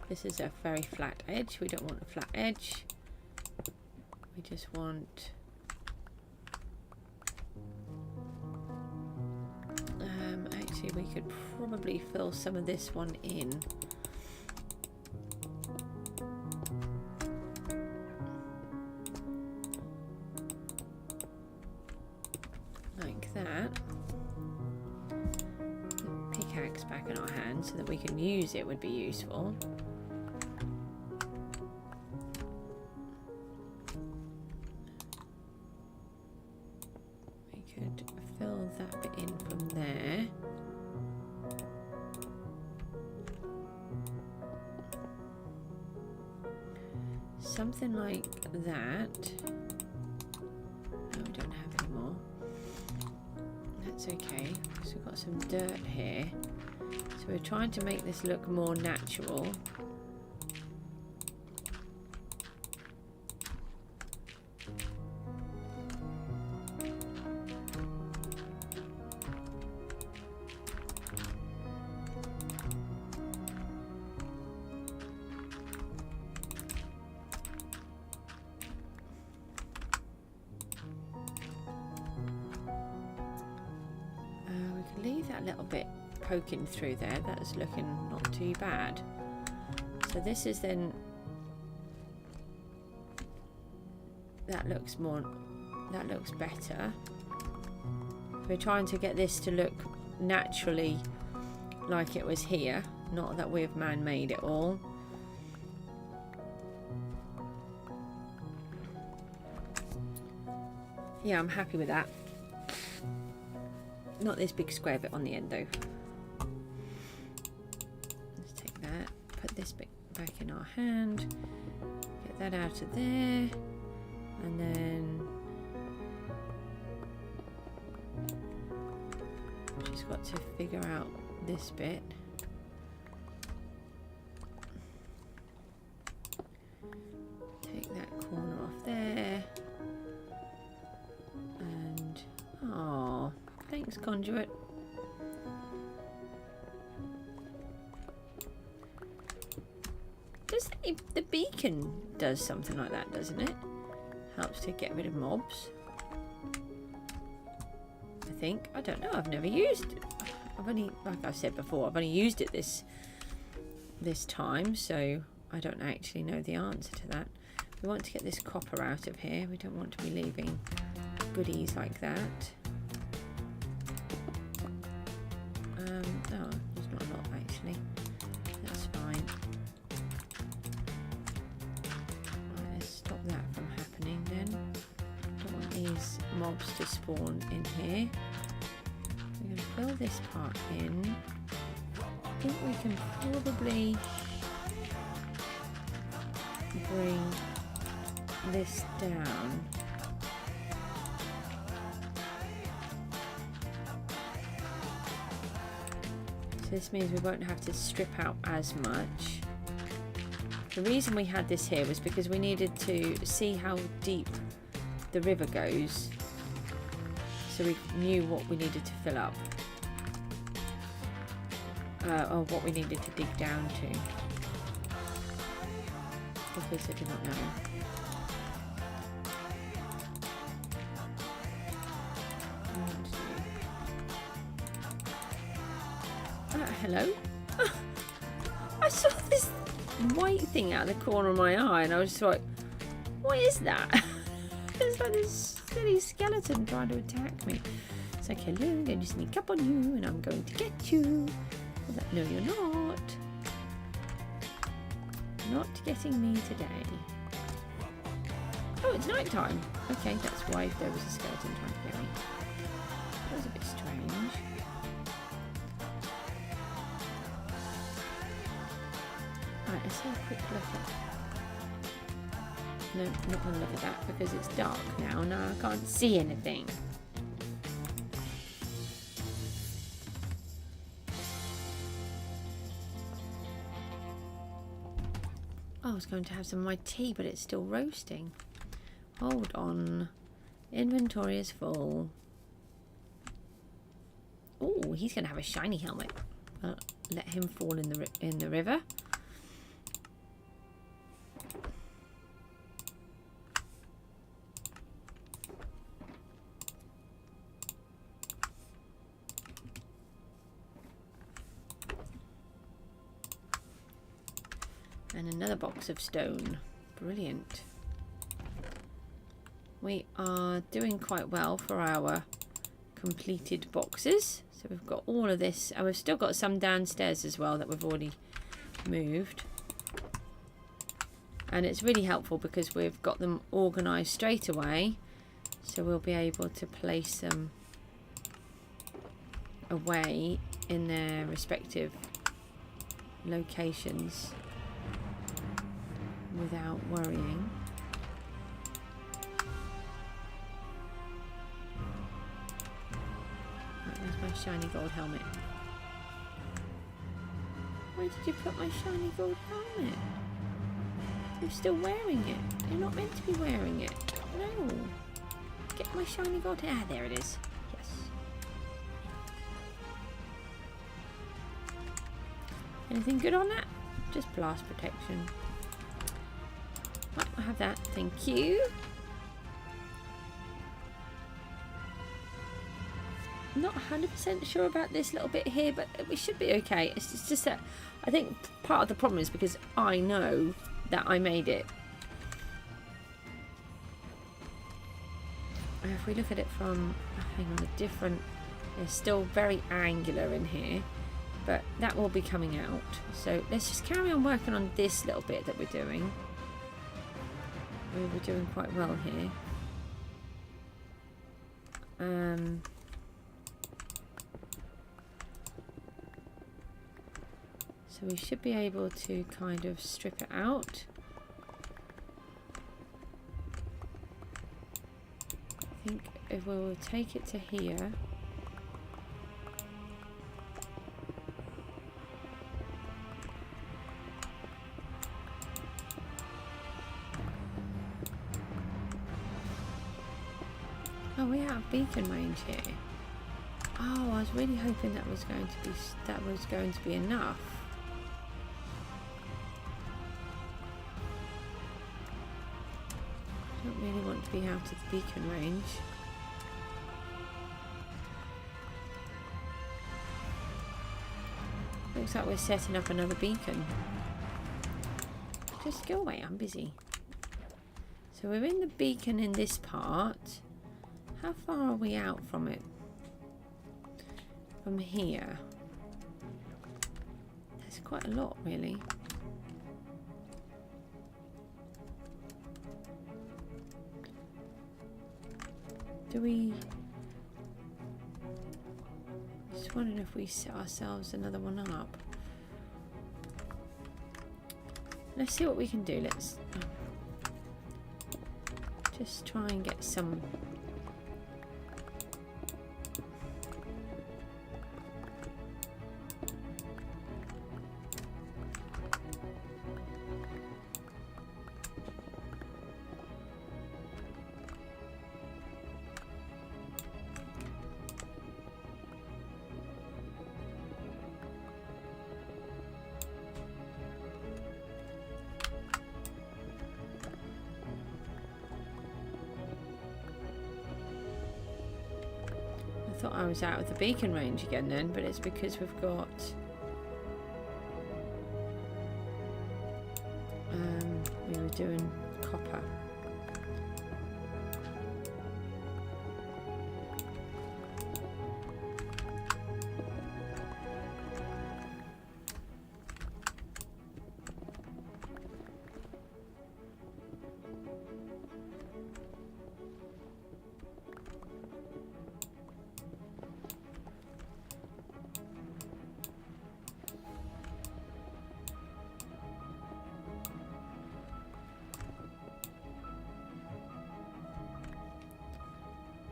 This is a very flat edge. We don't want a flat edge. We just want actually we could probably fill some of this one in in so that we can use it would be useful. We could fill that bit in from there. Something like that. No, we don't have any more. That's okay. So we've got some dirt here. So we're trying to make this look more natural. Leave that little bit poking through there. That's looking not too bad. So this is then, that looks better. We're trying to get this to look naturally like it was here, not that we've man-made it all. Yeah, I'm happy with that. Not this big square bit on the end though. Let's take that, put this bit back in our hand, get that out of there, and then just got to figure out this bit. Take that corner off there, and oh. Thanks, conduit. Does the beacon does something like that, doesn't it? Helps to get rid of mobs. I think. I don't know. I've never used it. I've only, like I said before, I've only used it this time, so I don't actually know the answer to that. We want to get this copper out of here. We don't want to be leaving goodies like that. Oh, there's not a lot actually. That's fine. Right, let's stop that from happening then. Don't want these mobs to spawn in here. We're going to fill this part in. I think we can probably bring this down. This means we won't have to strip out as much. The reason we had this here was because we needed to see how deep the river goes, so we knew what we needed to fill up, or what we needed to dig down to, because I do not know. Hello? I saw this white thing out of the corner of my eye and I was just like, what is that? It's like this silly skeleton trying to attack me. It's like, hello, I'm going to sneak up on you and I'm going to get you. I was like, no, you're not. Not getting me today. Oh, it's night time. Okay, that's why there was a skeleton trying to get me. That was a bit strange. Right, let's have a quick look at... No, not going to look at that because it's dark now. No, I can't see anything. Oh, I was going to have some of my tea, but it's still roasting. Hold on. Inventory is full. Oh, he's going to have a shiny helmet. Let him fall in the river. And another box of stone. Brilliant. We are doing quite well for our completed boxes. So we've got all of this, and we've still got some downstairs as well that we've already moved. And it's really helpful because we've got them organised straight away, so we'll be able to place them away in their respective locations without worrying. Right, there's my shiny gold helmet. Where did you put my shiny gold helmet? You're still wearing it. You're not meant to be wearing it. No. Get my shiny gold. Ah, there it is. Yes. Anything good on that? Just blast protection. Right, I'll have that. Thank you. Not 100% sure about this little bit here, but we should be okay. It's just that I think part of the problem is because I know that I made it. If we look at it from, hang on, a different, it's still very angular in here, but that will be coming out. So let's just carry on working on this little bit that we're doing. We're doing quite well here. So we should be able to kind of strip it out. I think if we will take it to here. Oh, we have beacon range here. Oh, I was really hoping that was going to be enough. Don't really want to be out of the beacon range. Looks like we're setting up another beacon. Just go away, I'm busy. So we're in the beacon in this part. How far are we out from it? From here? There's quite a lot, really. Do we... Just wondering if we set ourselves another one up. Let's see what we can do. Let's just try and get some... I thought I was out of the beacon range again then, but it's because we've got we were doing copper.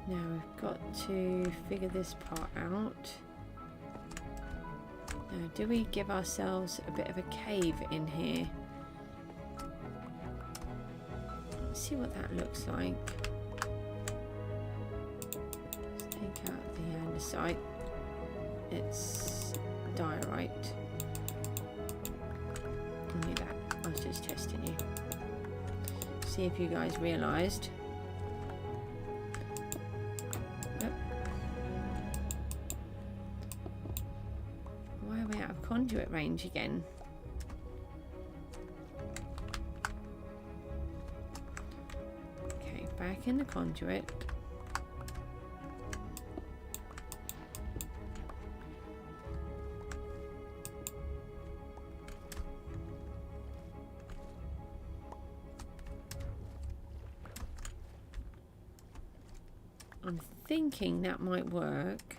Now we've got to figure this part out. Now, do we give ourselves a bit of a cave in here? Let's see what that looks like. Let's take out the andesite. It's diorite. I knew that. I was just testing you. See if you guys realised. Conduit range again. Okay, back in the conduit. I'm thinking that might work.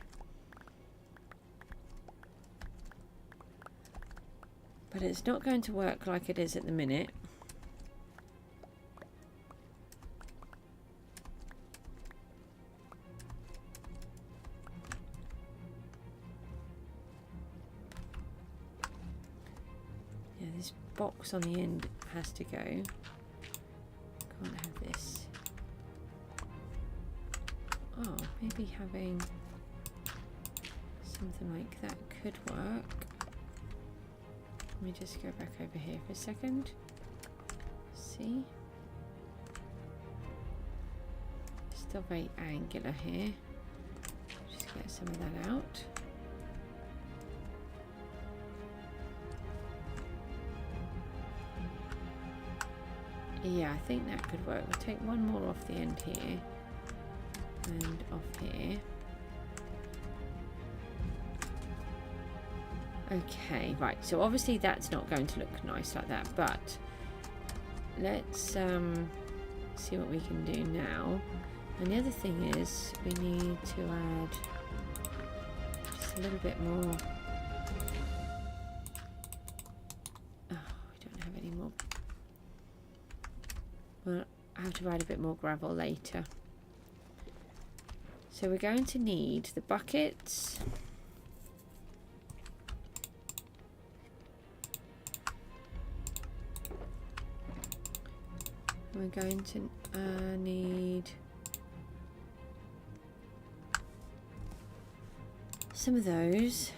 But it's not going to work like it is at the minute. Yeah, this box on the end has to go. Can't have this. Oh, maybe having something like that could work. Let me just go back over here for a second. See? Still very angular here. Just get some of that out. Yeah, I think that could work. We'll take one more off the end here and off here. Okay, right, so obviously that's not going to look nice like that, but let's see what we can do now. And the other thing is we need to add just a little bit more. Oh, we don't have any more. Well, I have to add a bit more gravel later. So we're going to need the buckets. We're going to need some of those.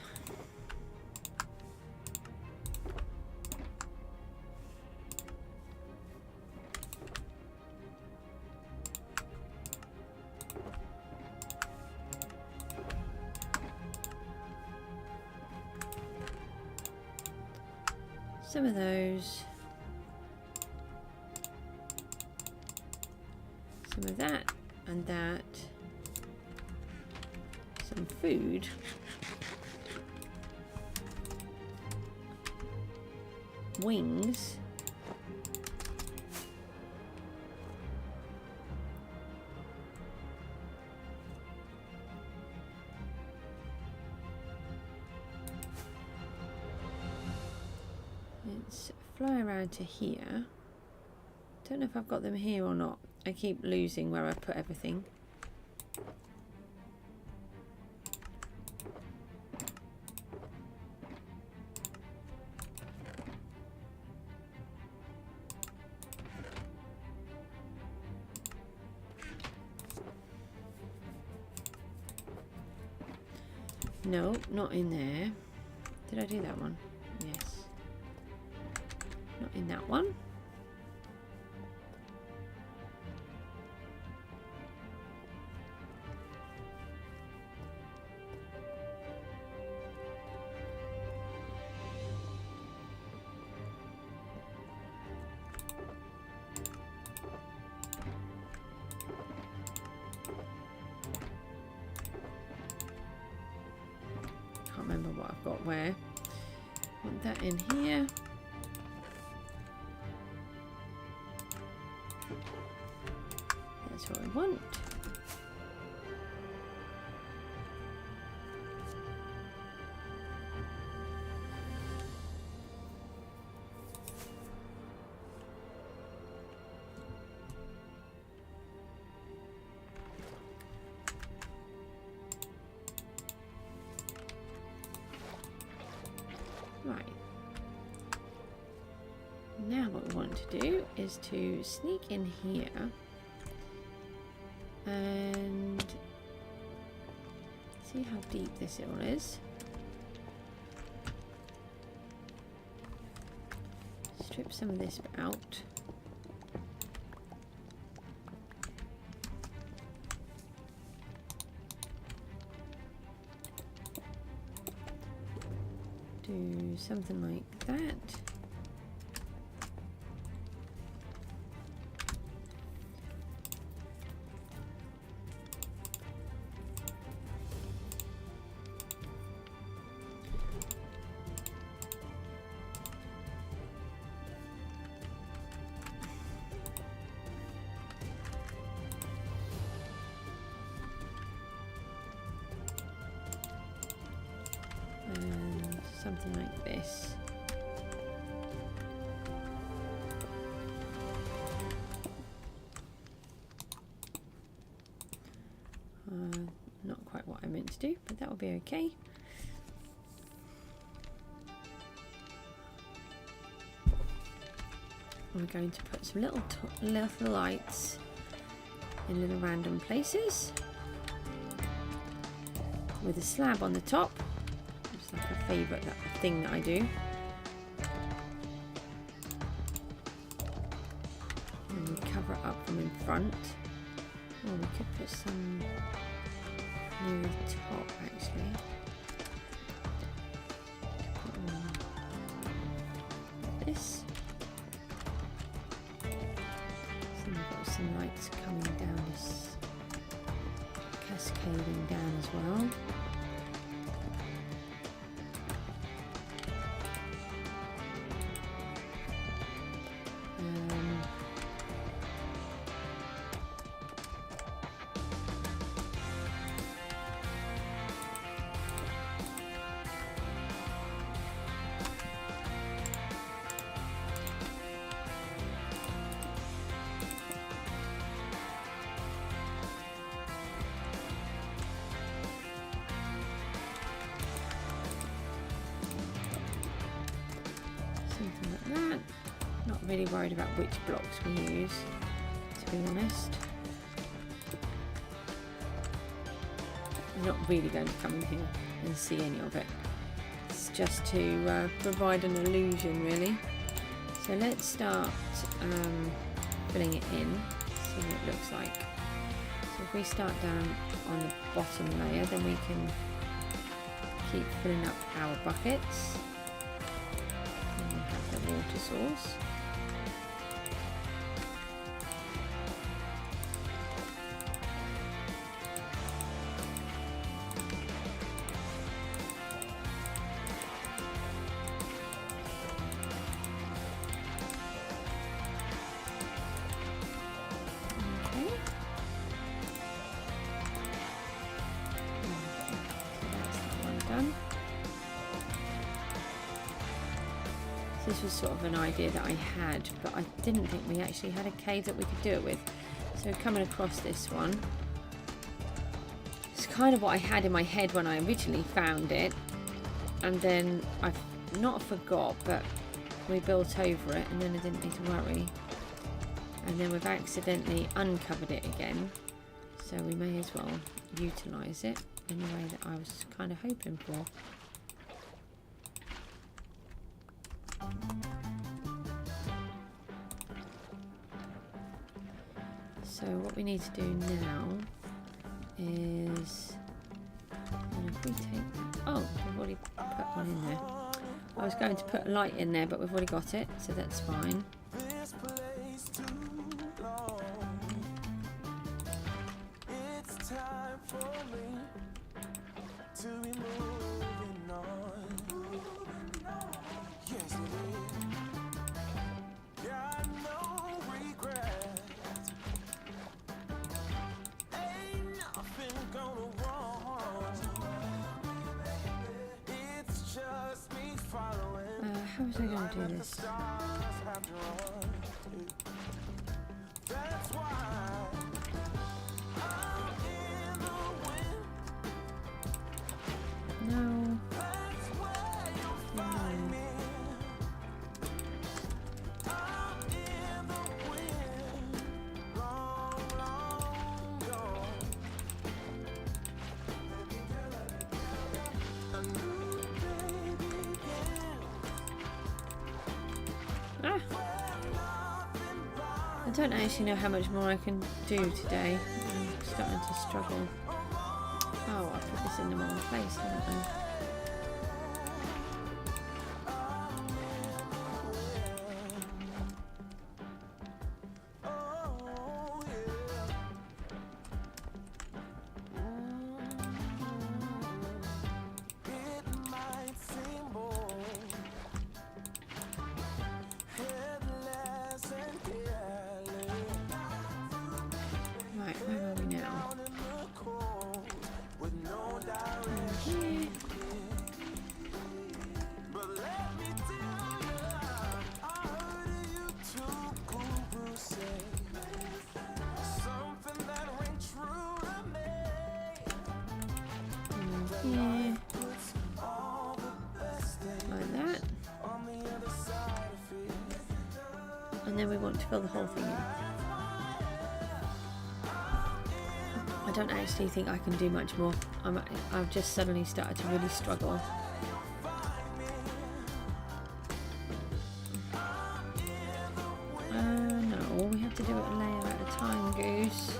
Some of those. Some of that and that. Some food. Wings. Let's fly around to here. Don't know if I've got them here or not. I keep losing where I put everything. No, not in there. Did I do that one? Yes. Not in that one. Remember what I've got where. Want that in here. That's what I want. Right. Now what we want to do is to sneak in here and see how deep this all is. Strip some of this out. Do something like that. something like this. Not quite what I meant to do, but that will be okay. We're going to put some little lights in little random places with a slab on the top. It's like a favourite thing that I do. And we cover it up from in front. Oh, we could put some near the top actually. Like this. So we've got some lights coming down, this cascading down as well. Something like that. Not really worried about which blocks we use, to be honest. I'm not really going to come in here and see any of it. It's just to provide an illusion, really. So let's start filling it in, see what it looks like. So if we start down on the bottom layer, then we can keep filling up our buckets. And we have the water source. This was sort of an idea that I had, but I didn't think we actually had a cave that we could do it with. So coming across this one, it's kind of what I had in my head when I originally found it, and then I've not forgot, but we built over it, and then I didn't need to worry. And then we've accidentally uncovered it again, so we may as well utilise it in the way that I was kind of hoping for. So what we need to do now is, and if we take, oh, we've already put one in there. I was going to put a light in there, but we've already got it, so that's fine. It's time for me to be moving on. Yes, it is. Got no regrets. Ain't nothing gonna wrong. It's just me following. How was I going to do this? That's why I'm in the wind. No. That's where you'll find me. I'm in the wind. Long, long gone. A new day begins. Ah. I don't actually know how much more I can do today. I'm starting to struggle. Oh, I put this in the wrong place, haven't I? It might seem bold, headless and careless. Right, where are we now? Out in the cold with no direction. Here. then we want to fill the whole thing in. I don't actually think I can do much more. I've just suddenly started to really struggle. No, we have to do it a layer at a time, Goose.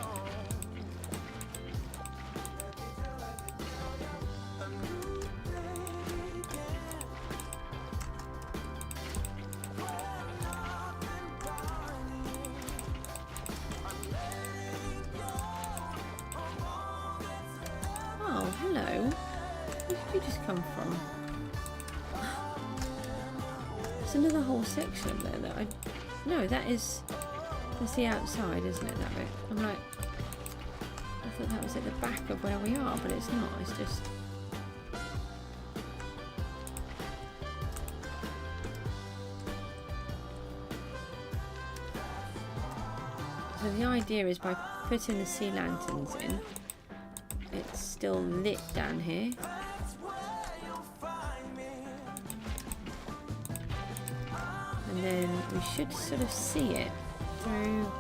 Oh, hello. Where did you just come from? There's another whole section up there that I... No, that's the outside, isn't it, that bit? I'm like... I thought that was at the back of where we are, but it's not. It's just... So the idea is by putting the sea lanterns in, it's still lit down here. And then we should sort of see it through.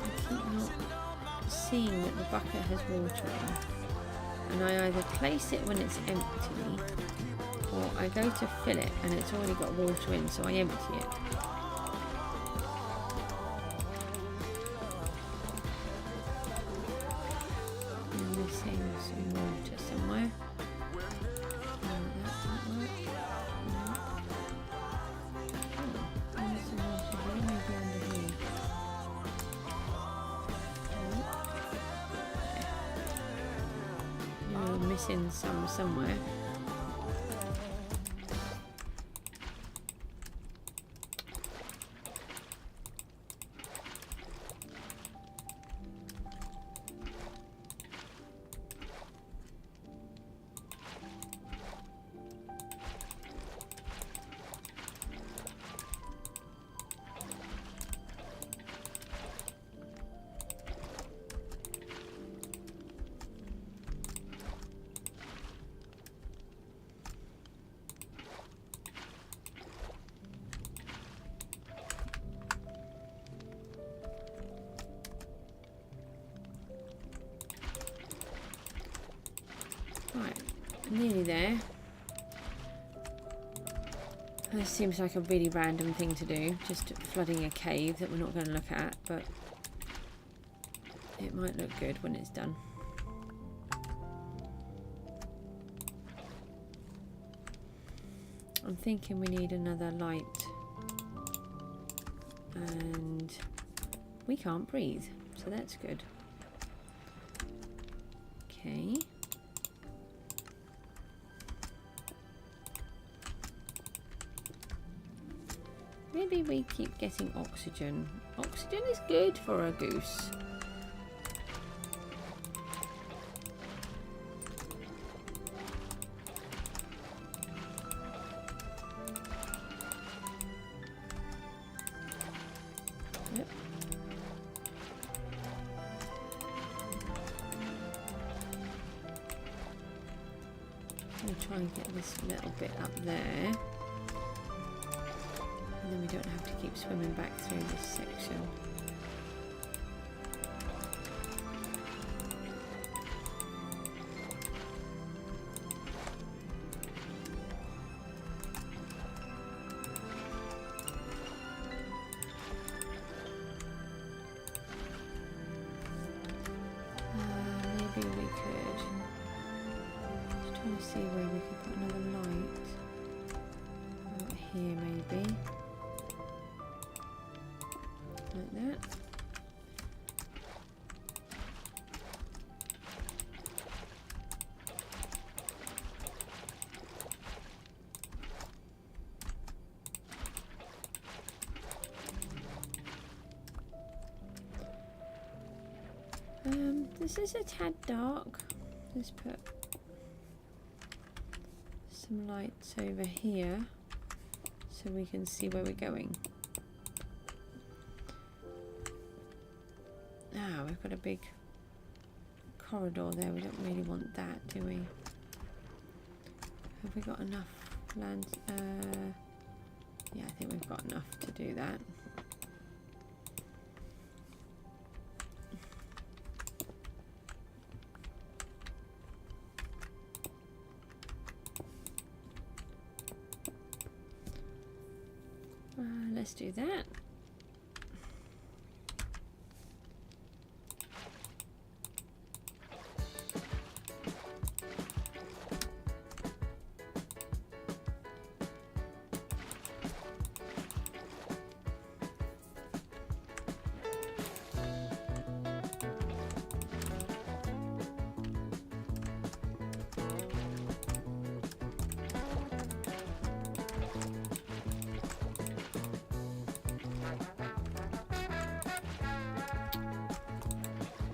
I keep not seeing that the bucket has water in. And I either place it when it's empty, or I go to fill it and it's already got water in, so I empty it. I'm missing some water somewhere. No, that didn't work. No. Oh, there's some water here, maybe under here. No. We're missing some somewhere. Right, nearly there. This seems like a really random thing to do, just flooding a cave that we're not going to look at, but it might look good when it's done. I'm thinking we need another light, and we can't breathe, so that's good. Okay. Maybe we keep getting oxygen. Oxygen is good for a goose. Yep. I'll try and get this little bit up there. And then we don't have to keep swimming back through this section. Maybe we could. Just trying to see where we could put another light. Out here maybe. Like that. This is a tad dark. Let's put some lights over here so we can see where we're going. Ah, we've got a big corridor there. We don't really want that, do we? Have we got enough land? Yeah, I think we've got enough to do that. Let's do that.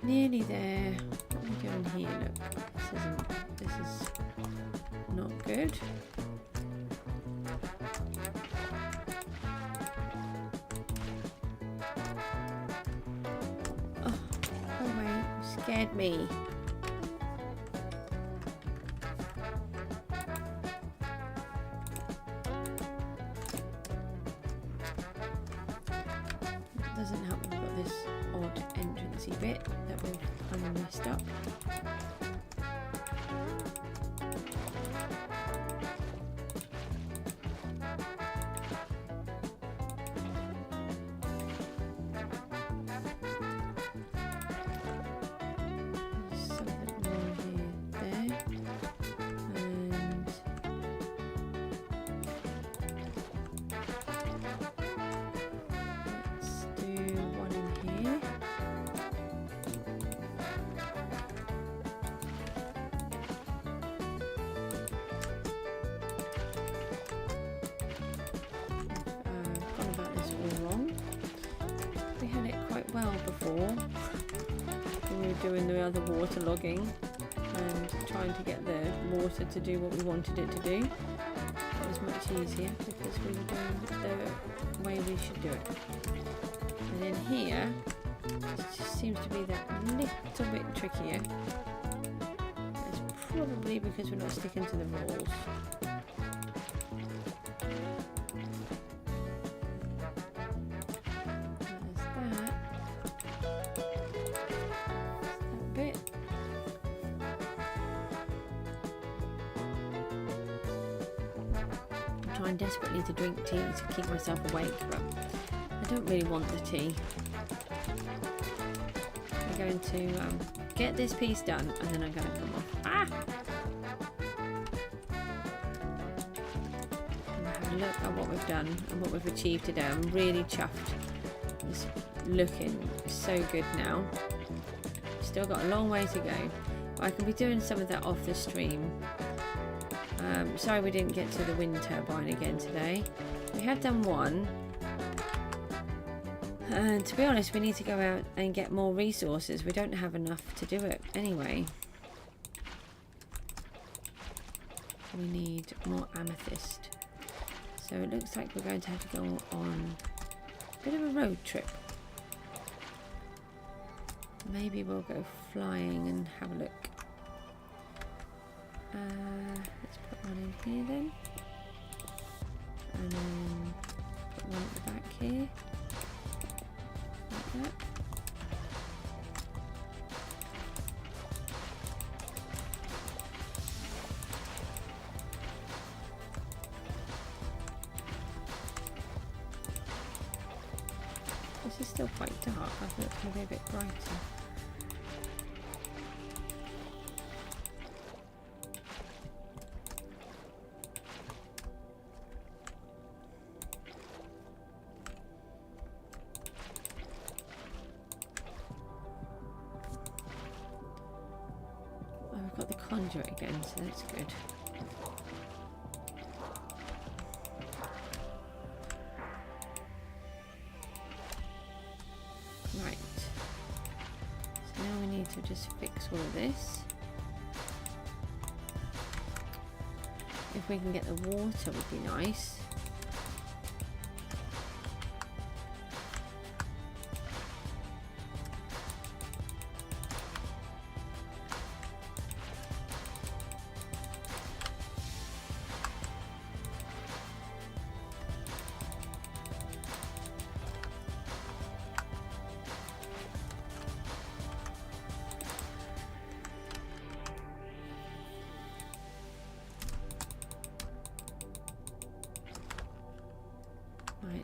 Nearly there. What are we doing here? Look, this is not good. Oh my, you scared me. It doesn't help we've got this odd entrancey bit that we've kind of messed up. Something more here, there, and let's do one in here. Gone about this all wrong. We had it quite well before when we were doing the other water logging and trying to get the water to do what we wanted it to do. It was much easier because we were doing the way we should do it. And in here, it just seems to be that little bit trickier. It's probably because we're not sticking to the rules. Trying desperately to drink tea to keep myself awake, but I don't really want the tea. I'm going to get this piece done and then I'm going to come off. And have a look at what we've done and what we've achieved today. I'm really chuffed. It's looking so good now. Still got a long way to go, but I can be doing some of that off the stream. Sorry we didn't get to the wind turbine again today. We had done one. And to be honest, we need to go out and get more resources. We don't have enough to do it anyway. We need more amethyst. So it looks like we're going to have to go on a bit of a road trip. Maybe we'll go flying and have a look. Let's put one in here then, and then put one at the back here, like that. This is still quite dark. I thought it was going to be a bit brighter. Conduit again, so that's good. Right, so now we need to just fix all of this. If we can get the water would be nice.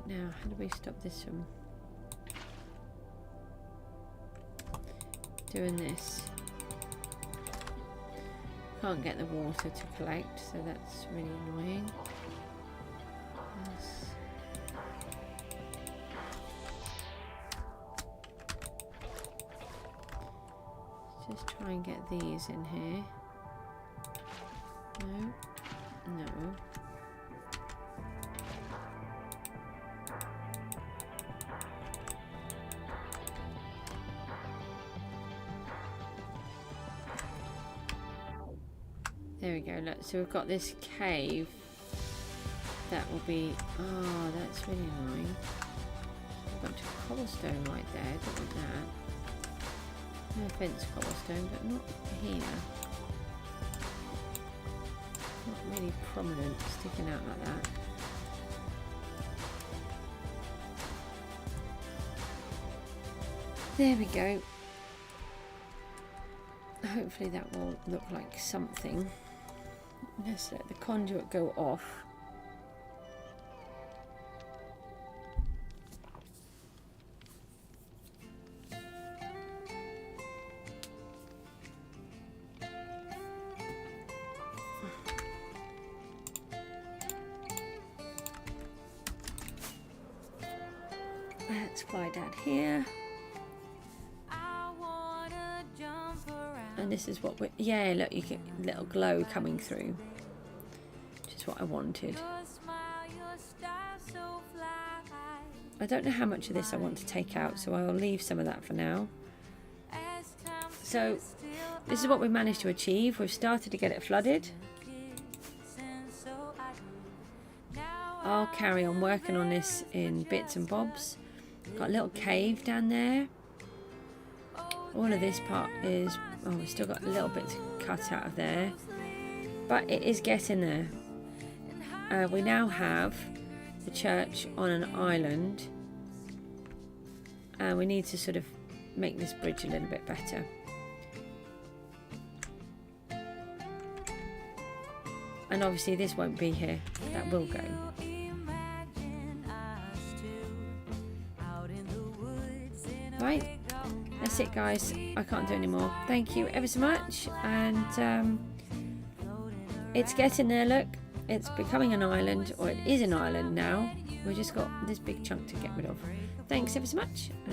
now, how do we stop this from doing this? Can't get the water to collect, so that's really annoying. Let's just try and get these in here. No, no. There we go, look, so we've got this cave that will be, oh, that's really annoying. A bunch of cobblestone right there, don't want that. No offense, cobblestone, but not here. Not really prominent, sticking out like that. There we go. Hopefully that will look like something. Let's let the conduit go off. Let's fly down here. And this is what we're, yeah, look, you get a little glow coming through, which is what I wanted. I don't know how much of this I want to take out, so I'll leave some of that for now. So this is what we managed to achieve. We've started to get it flooded. I'll carry on working on this in bits and bobs. Got a little cave down there. All of this part is, oh, we've still got a little bit to cut out of there, but it is getting there. We now have the church on an island, and we need to sort of make this bridge a little bit better. And obviously this won't be here, that will go. Right. That's it, guys. I can't do any more. Thank you ever so much. And it's getting there, look. It's becoming an island, or it is an island now. We've just got this big chunk to get rid of. Thanks ever so much.